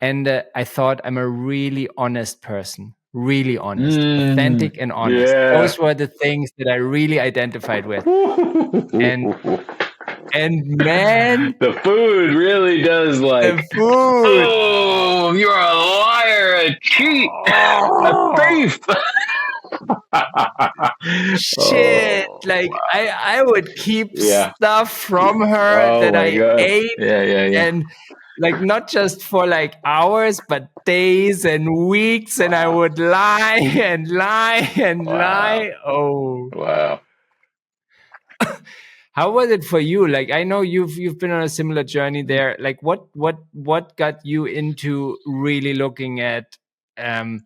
Speaker 3: I thought I'm a really honest person, really honest, authentic and honest.
Speaker 1: Yeah.
Speaker 3: Those were the things that I really identified with. And man,
Speaker 1: the food really does, like,
Speaker 3: the food.
Speaker 1: oh, you're a liar, a cheat,
Speaker 3: Oh,
Speaker 1: a thief.
Speaker 3: shit.
Speaker 1: Oh,
Speaker 3: Like
Speaker 1: wow.
Speaker 3: I would keep
Speaker 1: Yeah.
Speaker 3: stuff from her
Speaker 1: Oh
Speaker 3: that
Speaker 1: my
Speaker 3: I
Speaker 1: God.
Speaker 3: ate,
Speaker 1: Yeah.
Speaker 3: and like not just for like hours, but days and weeks, and I would lie and lie and
Speaker 1: Wow.
Speaker 3: lie. Oh,
Speaker 1: Wow.
Speaker 3: how was it for you? Like, I know you've been on a similar journey there. Like, what got you into really looking at how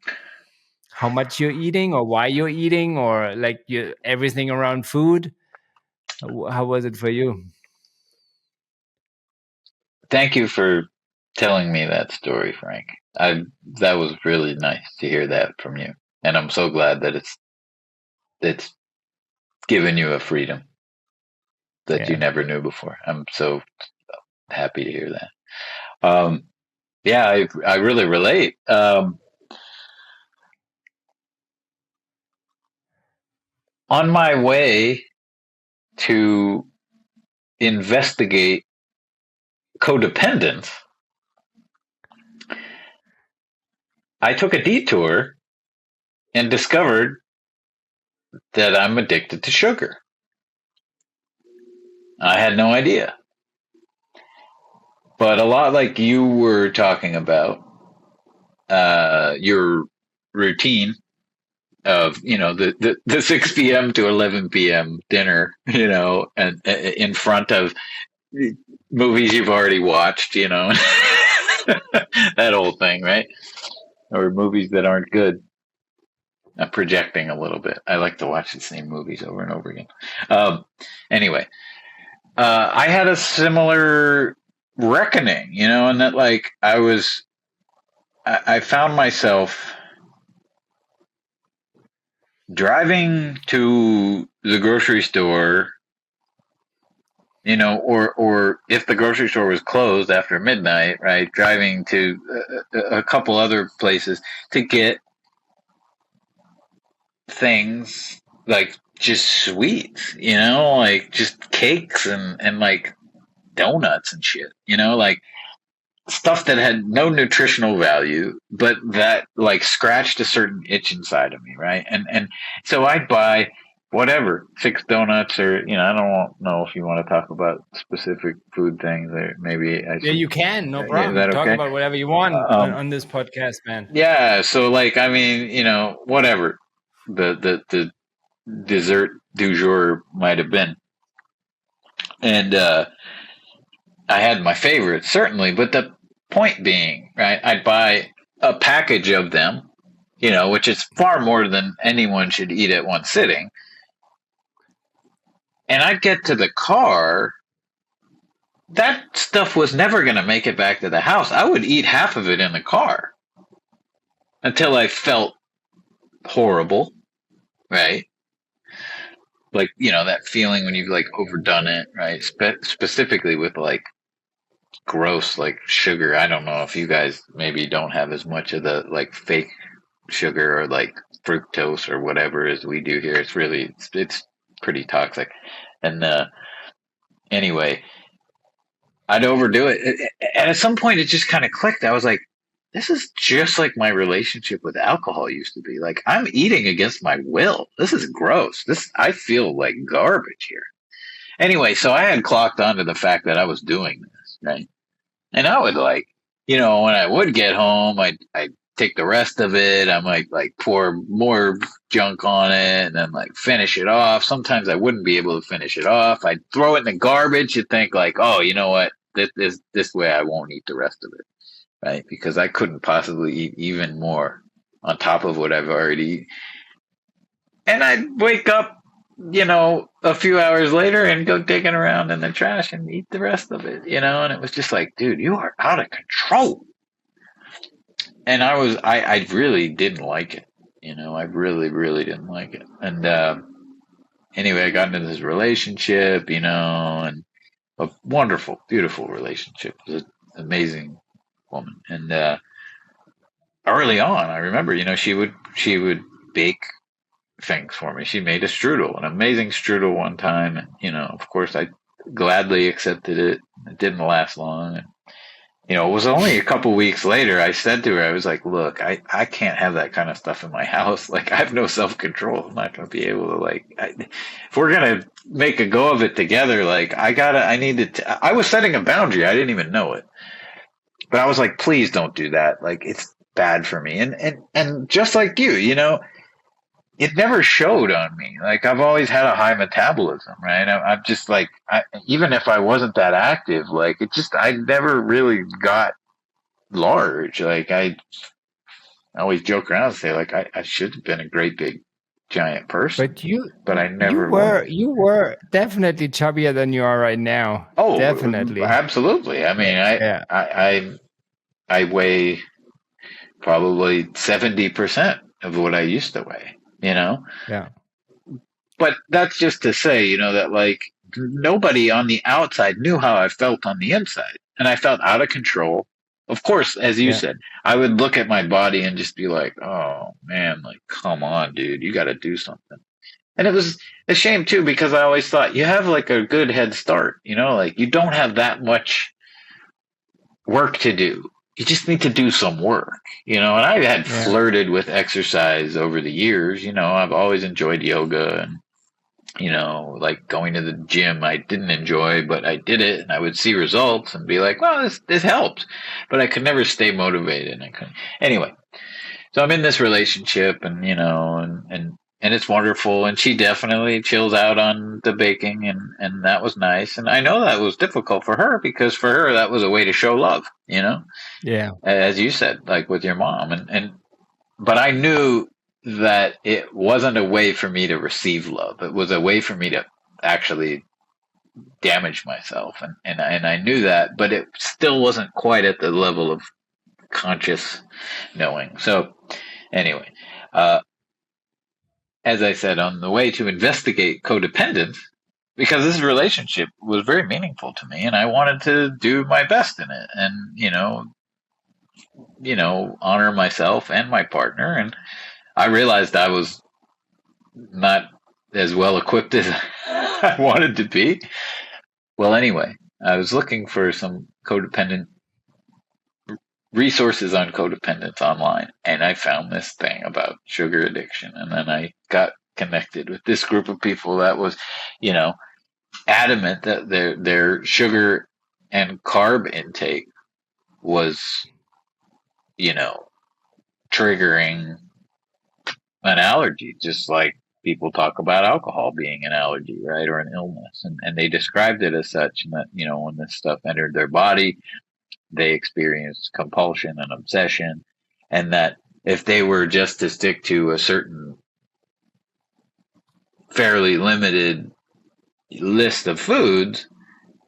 Speaker 3: much you're eating, or why you're eating, or like everything around food? How was it for you?
Speaker 1: Thank you for telling me that story, Frank. That was really nice to hear that from you, and I'm so glad that it's given you a freedom that you never knew before. I'm so happy to hear that. Yeah, I really relate. On my way to investigate codependence, I took a detour and discovered that I'm addicted to sugar. I had no idea. But a lot like you were talking about, your routine of, the 6 p.m. to 11 p.m. dinner, and in front of movies you've already watched, that whole thing, right? Or movies that aren't good. I'm projecting a little bit. I like to watch the same movies over and over again. Anyway, I had a similar reckoning, and that, like, I found myself driving to the grocery store, or if the grocery store was closed after midnight, right, driving to a couple other places to get things like just sweets, like just cakes and like donuts and shit, like stuff that had no nutritional value, but that like scratched a certain itch inside of me, right? And so I'd buy whatever, 6 donuts, or I don't know if you want to talk about specific food things, or maybe I should.
Speaker 3: You can, no
Speaker 1: Yeah, is
Speaker 3: problem.
Speaker 1: that
Speaker 3: Talk
Speaker 1: okay?
Speaker 3: about whatever you want on this podcast, man.
Speaker 1: Yeah, so like I mean, whatever the dessert du jour might have been, and I had my favorites certainly, but the point being, right? I'd buy a package of them, which is far more than anyone should eat at one sitting. And I'd get to the car. That stuff was never going to make it back to the house. I would eat half of it in the car until I felt horrible, right? Like, that feeling when you've like overdone it, right? Specifically with like gross like sugar. I don't know if you guys maybe don't have as much of the like fake sugar or like fructose or whatever as we do here. It's pretty toxic. And anyway, I'd overdo it. And at some point it just kind of clicked. I was like, this is just like my relationship with alcohol used to be. Like, I'm eating against my will. This is gross. I feel like garbage here. Anyway, so I had clocked onto the fact that I was doing this, right? And I would like, when I would get home, I'd take the rest of it. I might like pour more junk on it and then like finish it off. Sometimes I wouldn't be able to finish it off. I'd throw it in the garbage. You'd think like, oh, you know what? This way I won't eat the rest of it, right? Because I couldn't possibly eat even more on top of what I've already eaten. And I'd wake up, a few hours later and go digging around in the trash and eat the rest of it, and it was just like, dude, you are out of control. And I really didn't like it, I really, really didn't like it. And anyway, I got into this relationship, and a wonderful, beautiful relationship with an amazing woman. And early on, I remember, she would bake things for me. She made a strudel, an amazing strudel one time. And, of course, I gladly accepted it. It didn't last long. And, it was only a couple weeks later I said to her, I was like, look, I can't have that kind of stuff in my house. Like, I have no self-control. I'm not going to be able to, like, if we're going to make a go of it together, like, I was setting a boundary. I didn't even know it. But I was like, please don't do that. Like, it's bad for me. And just like you, it never showed on me. Like, I've always had a high metabolism, right? I'm just like, even if I wasn't that active, like, I never really got large. Like, I always joke around and say, like, I should have been a great big giant person. But I never was.
Speaker 3: You were definitely chubbier than you are right now.
Speaker 1: Oh,
Speaker 3: definitely.
Speaker 1: Absolutely. I mean, I weigh probably 70% of what I used to weigh.
Speaker 3: Yeah.
Speaker 1: But that's just to say, that like nobody on the outside knew how I felt on the inside. And I felt out of control. Of course, as you said, I would look at my body and just be like, oh man, like, come on, dude, you got to do something. And it was a shame too, because I always thought you have like a good head start, like you don't have that much work to do. You just need to do some work, and I had flirted with exercise over the years. I've always enjoyed yoga and, like going to the gym I didn't enjoy, but I did it and I would see results and be like, well, this helps, but I could never stay motivated. Anyway, so I'm in this relationship and, and it's wonderful. And she definitely chills out on the baking and that was nice. And I know that was difficult for her because for her, that was a way to show love,
Speaker 3: Yeah.
Speaker 1: As you said, like with your mom. But I knew that it wasn't a way for me to receive love. It was a way for me to actually damage myself. And I knew that, but it still wasn't quite at the level of conscious knowing. So anyway, as I said, on the way to investigate codependence, because this relationship was very meaningful to me and I wanted to do my best in it and, honor myself and my partner. And I realized I was not as well equipped as I wanted to be. Well, anyway, I was looking for some codependent resources on codependence online, and I found this thing about sugar addiction. And then I got connected with this group of people that was, you know, adamant that their sugar and carb intake was, you know, triggering an allergy, just like people talk about alcohol being an allergy, right, or an illness. And they described it as such, and that, you know, when this stuff entered their body, they experienced compulsion and obsession, and that if they were just to stick to a certain fairly limited list of foods,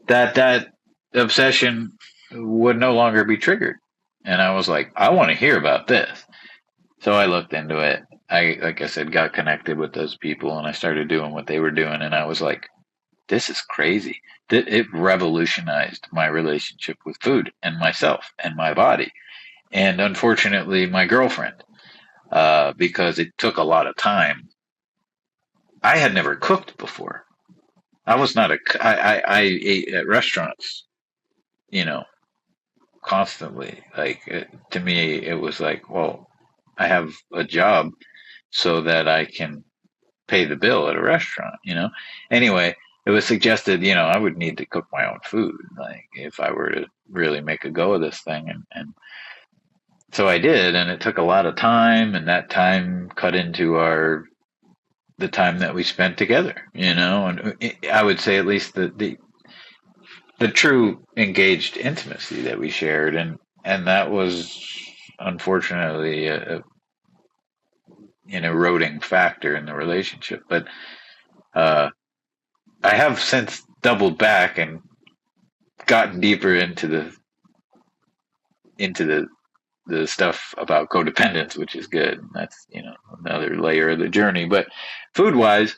Speaker 1: that obsession would no longer be triggered. And I was like, I want to hear about this. So I looked into it. Like I said, got connected with those people, and I started doing what they were doing. And I was like, this is crazy. It revolutionized my relationship with food and myself and my body. And unfortunately, my girlfriend, because it took a lot of time. I had never cooked before. I was not I ate at restaurants, you know, constantly. Like, to me, it was like, well, I have a job so that I can pay the bill at a restaurant, you know? Anyway, it was suggested, you know, I would need to cook my own food, like, if I were to really make a go of this thing. And so I did, and it took a lot of time, and that time cut into the time that we spent together, you know? And I would say at least the true engaged intimacy that we shared, and that was unfortunately an eroding factor in the relationship. But I have since doubled back and gotten deeper into the stuff about codependence, which is good. That's, you know, another layer of the journey. But food wise,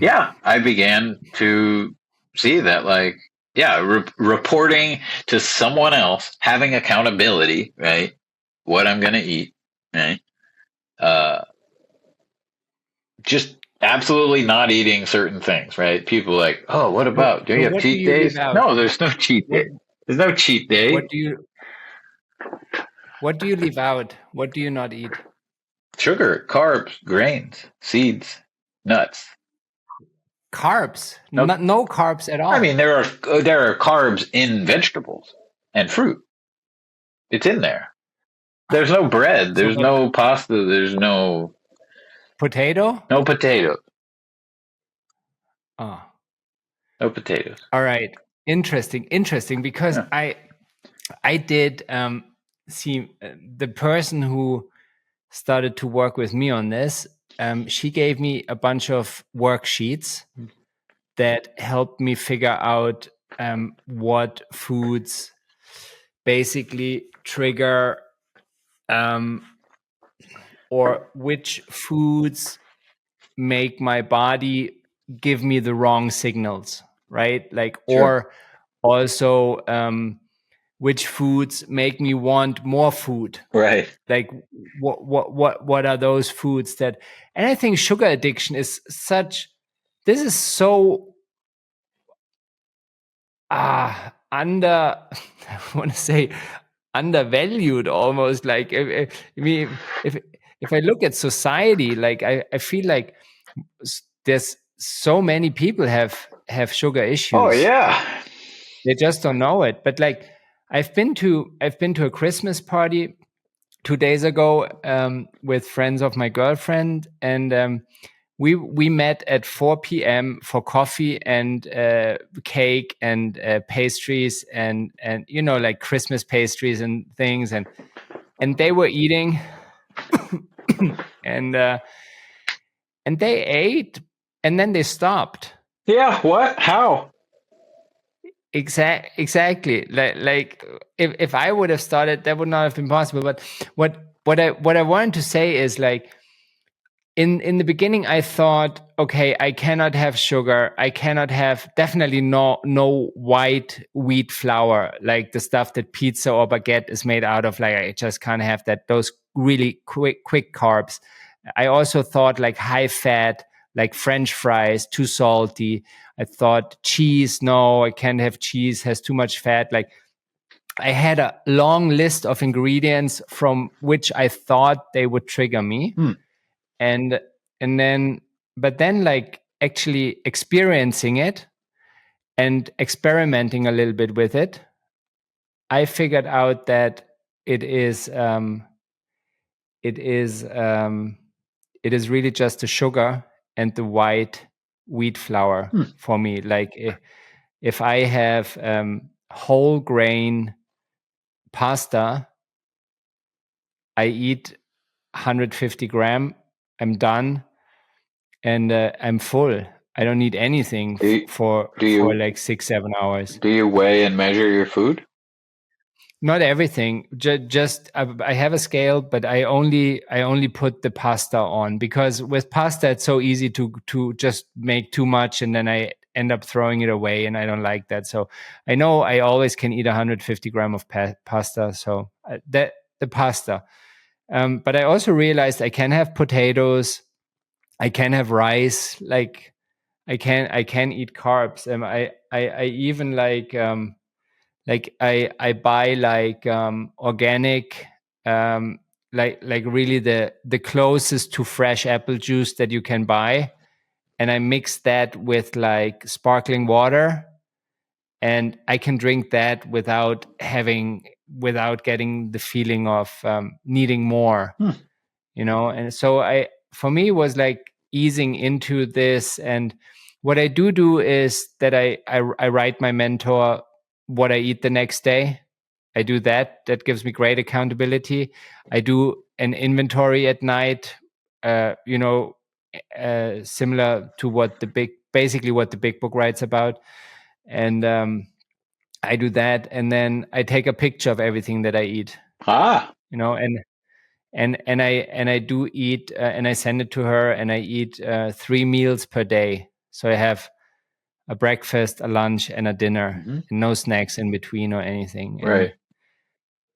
Speaker 1: yeah, I began to see that, like, yeah, reporting to someone else, having accountability, right? What I'm going to eat, right? Just absolutely not eating certain things, right? People like, oh, what about? Do you have cheat days? No, there's no cheat day. There's no cheat day.
Speaker 3: What do you leave out? What do you not eat?
Speaker 1: Sugar, carbs, grains, seeds, nuts.
Speaker 3: Carbs? No carbs at all.
Speaker 1: I mean, there are carbs in vegetables and fruit. It's in there. There's no bread. There's no pasta. There's no
Speaker 3: potato.
Speaker 1: No potatoes.
Speaker 3: Oh,
Speaker 1: no potatoes.
Speaker 3: All right, interesting. Because yeah. I did see the person who started to work with me on this. She gave me a bunch of worksheets that helped me figure out what foods basically trigger or which foods make my body give me the wrong signals, right? Like, sure. Or also which foods make me want more food,
Speaker 1: right?
Speaker 3: Like what are those foods that? And I think sugar addiction is such. This is so I want to say undervalued almost. Like, if I look at society, like I feel like there's so many people have sugar issues.
Speaker 1: Oh yeah,
Speaker 3: they just don't know it. But like, I've been to a Christmas party 2 days ago with friends of my girlfriend, and we met at 4 p.m. for coffee and cake and pastries and you know, like Christmas pastries and things, and they were eating and they ate and then they stopped.
Speaker 1: Yeah, what? How?
Speaker 3: Exactly. Like if I would have started, that would not have been possible. But what I wanted to say is, like, in the beginning, I thought, okay, I cannot have sugar. I cannot have, definitely no white wheat flour, like the stuff that pizza or baguette is made out of. Like, I just can't have that. Those really quick carbs. I also thought like high fat, like French fries, too salty. I thought cheese, no, I can't have cheese, has too much fat. Like I had a long list of ingredients from which I thought they would trigger me. And then, but then like actually experiencing it and experimenting a little bit with it, I figured out that it is it is it is really just the sugar and the white wheat flour for me. Like if I have whole grain pasta, I eat 150 gram, I'm done, and I'm full. I don't need anything for like 6-7 hours.
Speaker 1: Do you weigh and measure your food?
Speaker 3: Not everything. Just I have a scale, but I only put the pasta on, because with pasta it's so easy to just make too much and then I end up throwing it away, and I don't like that. So I know I always can eat 150 gram of pasta. So that the pasta. But I also realized I can have potatoes, I can have rice, like I can eat carbs. I even like I buy like organic, like really the closest to fresh apple juice that you can buy, and I mix that with like sparkling water, and I can drink that without getting the feeling of needing more. And so for me, it was like easing into this. And what I do is that I write my mentor what I eat the next day. I do that gives me great accountability. I do an inventory at night, similar to what basically what the big book writes about. And I do that, and then I take a picture of everything that I eat. And I do eat, and I send it to her, and I eat 3 meals per day. So I have a breakfast, a lunch, and a dinner, and no snacks in between or anything.
Speaker 1: Right.
Speaker 3: And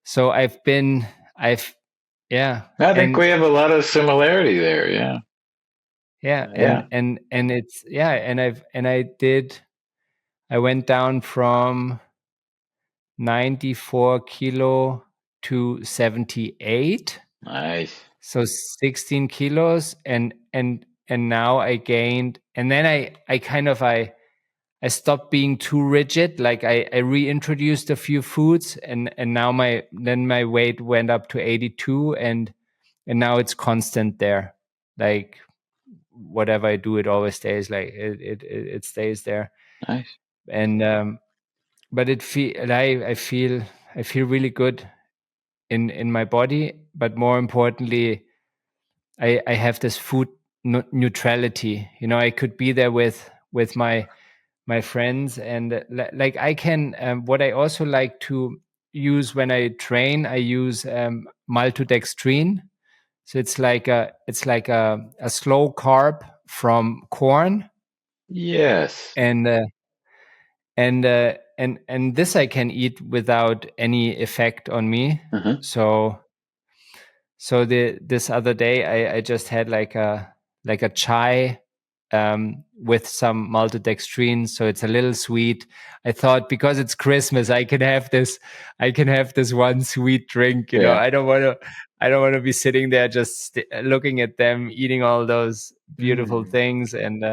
Speaker 3: so I think
Speaker 1: we have a lot of similarity there. Yeah.
Speaker 3: And it's I went down from 94 kilo to 78.
Speaker 1: Nice.
Speaker 3: So 16 kilos, and now I gained, and then I stopped being too rigid. Like I reintroduced a few foods, and now my weight went up to 82, and now it's constant there. Like whatever I do, it always stays like it stays there.
Speaker 1: Nice.
Speaker 3: And but I feel really good in my body, but more importantly, I have this food neutrality. I could be there with my friends, and like I can. What I also like to use when I train, I use maltodextrin. So it's like a slow carb from corn.
Speaker 1: Yes.
Speaker 3: And this I can eat without any effect on me. So this other day I just had like a chai with some maltodextrin, so it's a little sweet. I thought because it's Christmas, I can have this one sweet drink. I don't want to be sitting there just looking at them eating all those beautiful things. And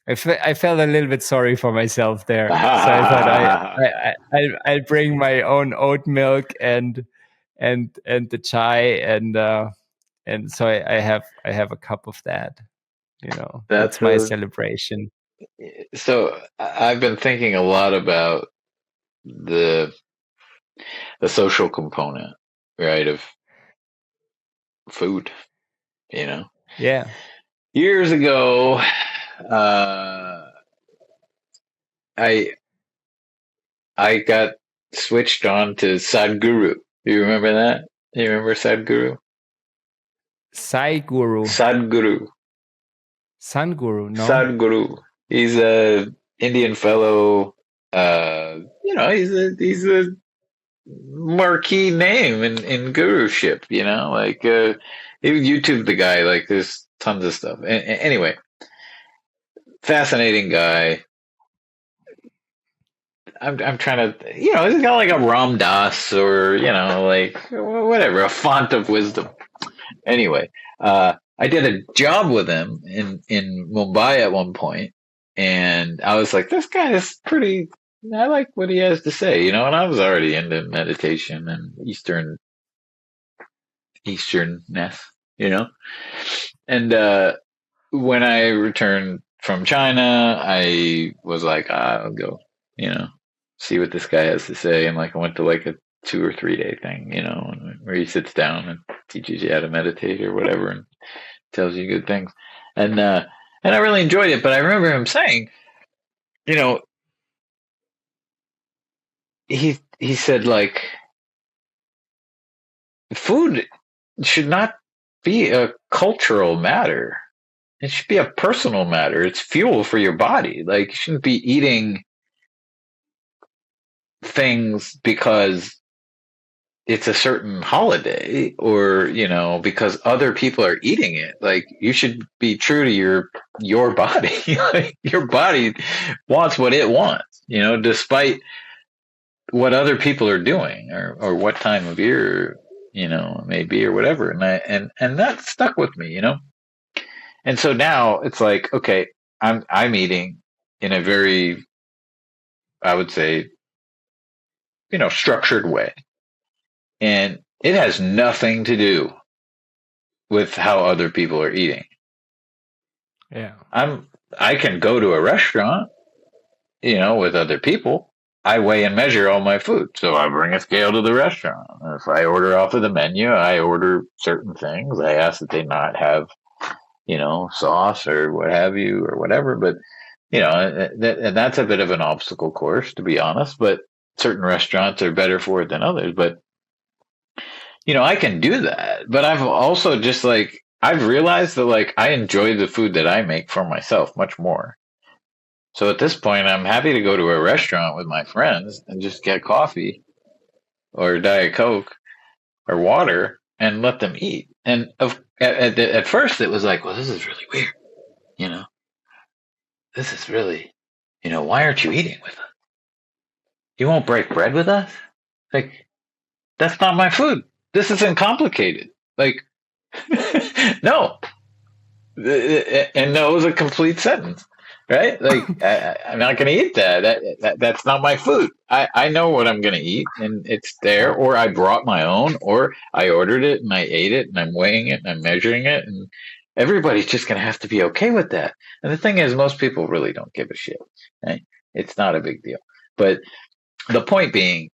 Speaker 3: I felt a little bit sorry for myself there. So I thought I'll bring my own oat milk and the chai, and so I have a cup of that. That's my celebration.
Speaker 1: So I've been thinking a lot about the social component, right, of food.
Speaker 3: Yeah.
Speaker 1: Years ago, I got switched on to Sadhguru. Do you remember that? You remember Sadhguru?
Speaker 3: Sadhguru. Sadhguru, no.
Speaker 1: Sadhguru. He's a Indian fellow. He's a marquee name in guruship. YouTube the guy, like there's tons of stuff. Anyway, fascinating guy. I'm trying to, he's got like a Ram Dass or, like whatever, a font of wisdom. Anyway, I did a job with him in Mumbai at one point, and I was like, this guy is pretty, I like what he has to say, and I was already into meditation and Easternness, and when I returned from China, I was like, I'll go, see what this guy has to say. And like, I went to like a 2 or 3 day thing, where he sits down and teaches you how to meditate or whatever and tells you good things. And I really enjoyed it. But I remember him saying, he said like, food should not be a cultural matter. It should be a personal matter. It's fuel for your body. Like, you shouldn't be eating things because it's a certain holiday or, because other people are eating it. Like, you should be true to your body. Like, your body wants what it wants, despite what other people are doing or what time of year, it may be or whatever. And that stuck with me, And so now it's like, okay, I'm eating in a very, I would say, structured way. And it has nothing to do with how other people are eating.
Speaker 3: Yeah.
Speaker 1: I can go to a restaurant, with other people. I weigh and measure all my food. So I bring a scale to the restaurant. If I order off of the menu, I order certain things. I ask that they not have, sauce or what have you or whatever. But, and that's a bit of an obstacle course, to be honest. But certain restaurants are better for it than others. But, I can do that. But I've also just like, I've realized that like I enjoy the food that I make for myself much more. So at this point, I'm happy to go to a restaurant with my friends and just get coffee or Diet Coke or water and let them eat. And at first it was like, well, this is really weird. This is really, why aren't you eating with us? You won't break bread with us? Like, that's not my food. This isn't complicated. Like, no. And no was a complete sentence. Right? Like, I'm not going to eat that. That's not my food. I know what I'm going to eat and it's there, or I brought my own, or I ordered it and I ate it and I'm weighing it and I'm measuring it. And everybody's just going to have to be okay with that. And the thing is, most people really don't give a shit. Right? It's not a big deal. But the point being,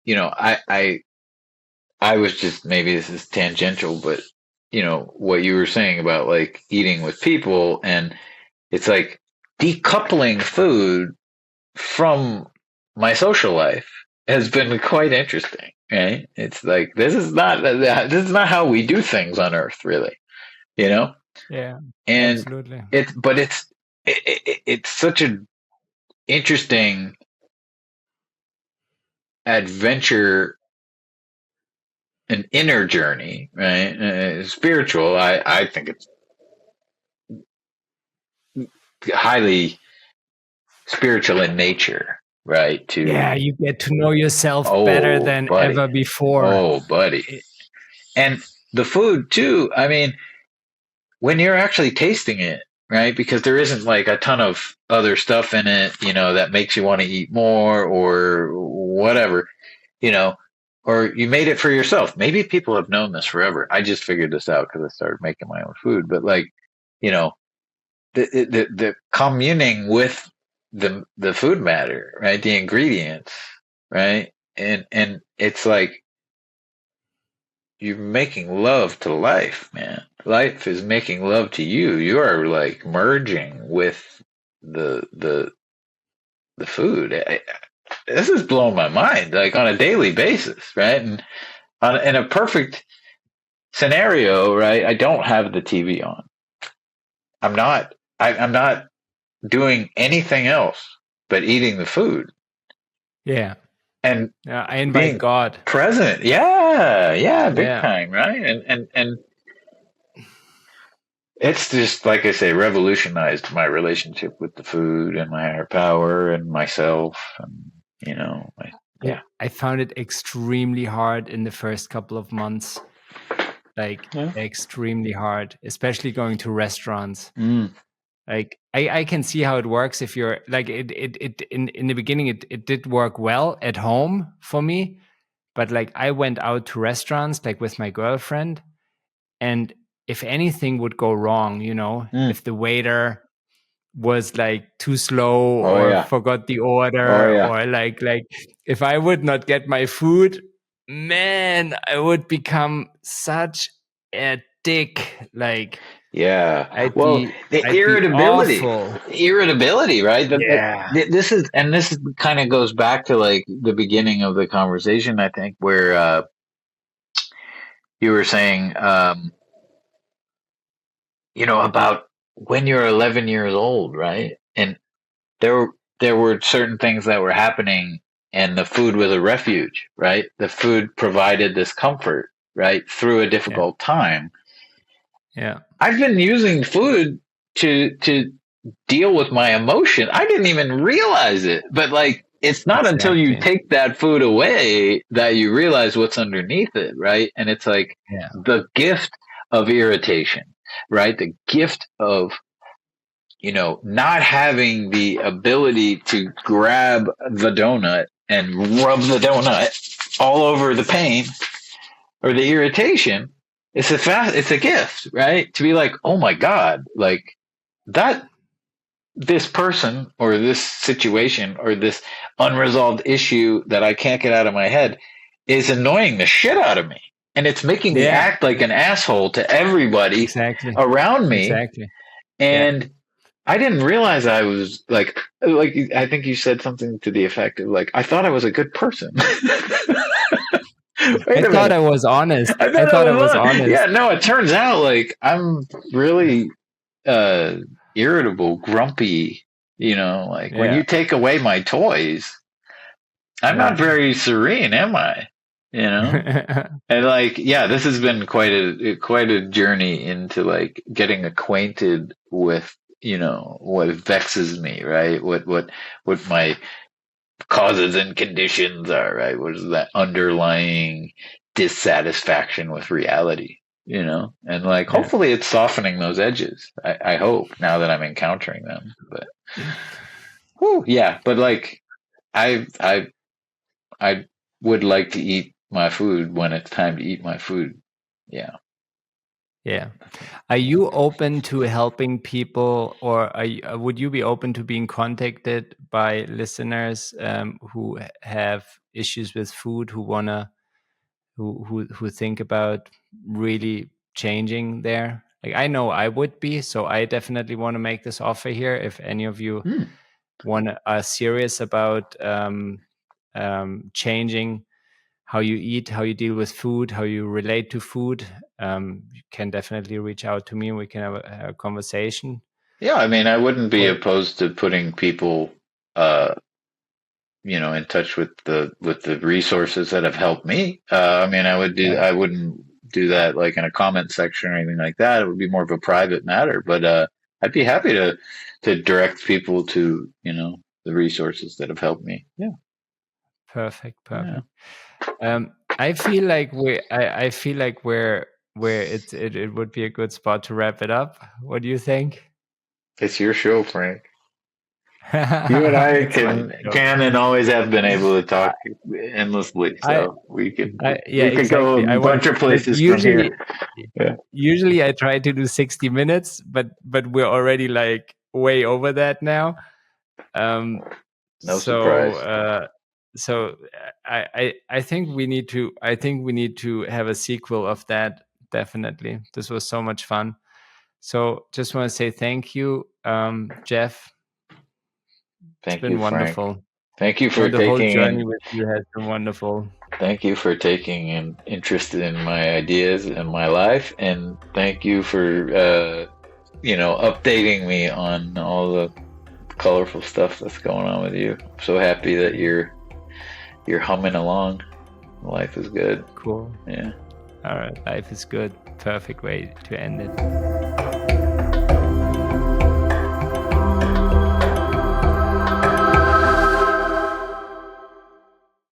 Speaker 1: I was just, maybe this is tangential, but what you were saying about like eating with people, and it's like, decoupling food from my social life has been quite interesting, right? It's like, this is not how we do things on Earth, really,
Speaker 3: Yeah,
Speaker 1: and
Speaker 3: absolutely.
Speaker 1: It's such an interesting adventure, an inner journey, right? Spiritual. I think it's highly spiritual in nature, right?
Speaker 3: You get to know yourself better than ever before.
Speaker 1: Oh, buddy. And the food too. I mean, when you're actually tasting it, right? Because there isn't like a ton of other stuff in it, that makes you want to eat more or whatever, or you made it for yourself. Maybe people have known this forever. I just figured this out because I started making my own food. But like, the communing with the food matter, right? The ingredients, right? And it's like you're making love to life, man. Life is making love to you. You are like merging with the food. This is blowing my mind, like on a daily basis, right? And in a perfect scenario, right? I don't have the TV on. I'm not doing anything else but eating the food.
Speaker 3: Yeah.
Speaker 1: And
Speaker 3: I invite God
Speaker 1: present. Yeah, big time, right? And It's just, like I say, revolutionized my relationship with the food and my higher power and myself. And, yeah.
Speaker 3: I found it extremely hard in the first couple of months, like extremely hard, especially going to restaurants. Like I can see how it works if you're like it in the beginning it did work well at home for me, but like I went out to restaurants like with my girlfriend, and if anything would go wrong, if the waiter was like too slow
Speaker 1: Oh,
Speaker 3: or
Speaker 1: yeah.
Speaker 3: forgot the
Speaker 1: Oh,
Speaker 3: order,
Speaker 1: yeah.
Speaker 3: or like if I would not get my food, man, I would become such a dick. Like,
Speaker 1: Yeah.
Speaker 3: I'd
Speaker 1: Well,
Speaker 3: be
Speaker 1: the
Speaker 3: awful.
Speaker 1: irritability, right?
Speaker 3: Yeah.
Speaker 1: This is kind of goes back to like the beginning of the conversation, I think, where you were saying, about when you're 11 years old, right? And there were certain things that were happening, and the food was a refuge, right? The food provided this comfort, right, through a difficult time.
Speaker 3: Yeah.
Speaker 1: I've been using food to deal with my emotion. I didn't even realize it, but like it's not until you take that food away that you realize what's underneath it, right? And it's like the gift of irritation, right? The gift of not having the ability to grab the donut and rub the donut all over the pain or the irritation. It's a gift, right? To be like, oh my God, like that, this person or this situation or this unresolved issue that I can't get out of my head is annoying the shit out of me. And it's making me act like an asshole to everybody around me.
Speaker 3: Exactly.
Speaker 1: And I didn't realize I was like I think you said something to the effect of like, I thought I was a good person.
Speaker 3: I thought I was honest. I thought I was honest.
Speaker 1: Yeah, no, it turns out like I'm really irritable, grumpy, like when you take away my toys, I'm not very serene, am I? And like, this has been quite a journey into like getting acquainted with, what vexes me, right? What my causes and conditions are, right? What is that underlying dissatisfaction with reality, and like hopefully it's softening those edges. I hope, now that I'm encountering them. But but like I would like to eat my food when it's time to eat my food.
Speaker 3: Yeah. Are you open to helping people, or would you be open to being contacted by listeners who have issues with food, who think about really changing their? Like, I know I would be, so I definitely want to make this offer here. If any of you are serious about changing how you eat, how you deal with food, how you relate to food, you can definitely reach out to me and we can have a conversation.
Speaker 1: Yeah, I mean, I wouldn't be opposed to putting people, in touch with the resources that have helped me. I mean, I wouldn't do that like in a comment section or anything like that. It would be more of a private matter, but I'd be happy to direct people to, the resources that have helped me. Yeah.
Speaker 3: Perfect. Yeah. I feel like where it would be a good spot to wrap it up. What do you think?
Speaker 1: It's your show, Frank. You and I can and always have been able to talk endlessly, so we could go a bunch of places from here.
Speaker 3: Usually I try to do 60 minutes, but we're already like way over that now.
Speaker 1: No surprise.
Speaker 3: So I think we need to have a sequel of that. Definitely. This was so much fun. So just want to say thank you, Geoff.
Speaker 1: It's
Speaker 3: been wonderful.
Speaker 1: Frank. Thank you for
Speaker 3: the whole journey with you has been wonderful.
Speaker 1: Thank you for taking an interest in my ideas and my life, and thank you for updating me on all the colorful stuff that's going on with you. I'm so happy that you're humming along. Life is good.
Speaker 3: Cool.
Speaker 1: Yeah.
Speaker 3: All right. Life is good. Perfect way to end it.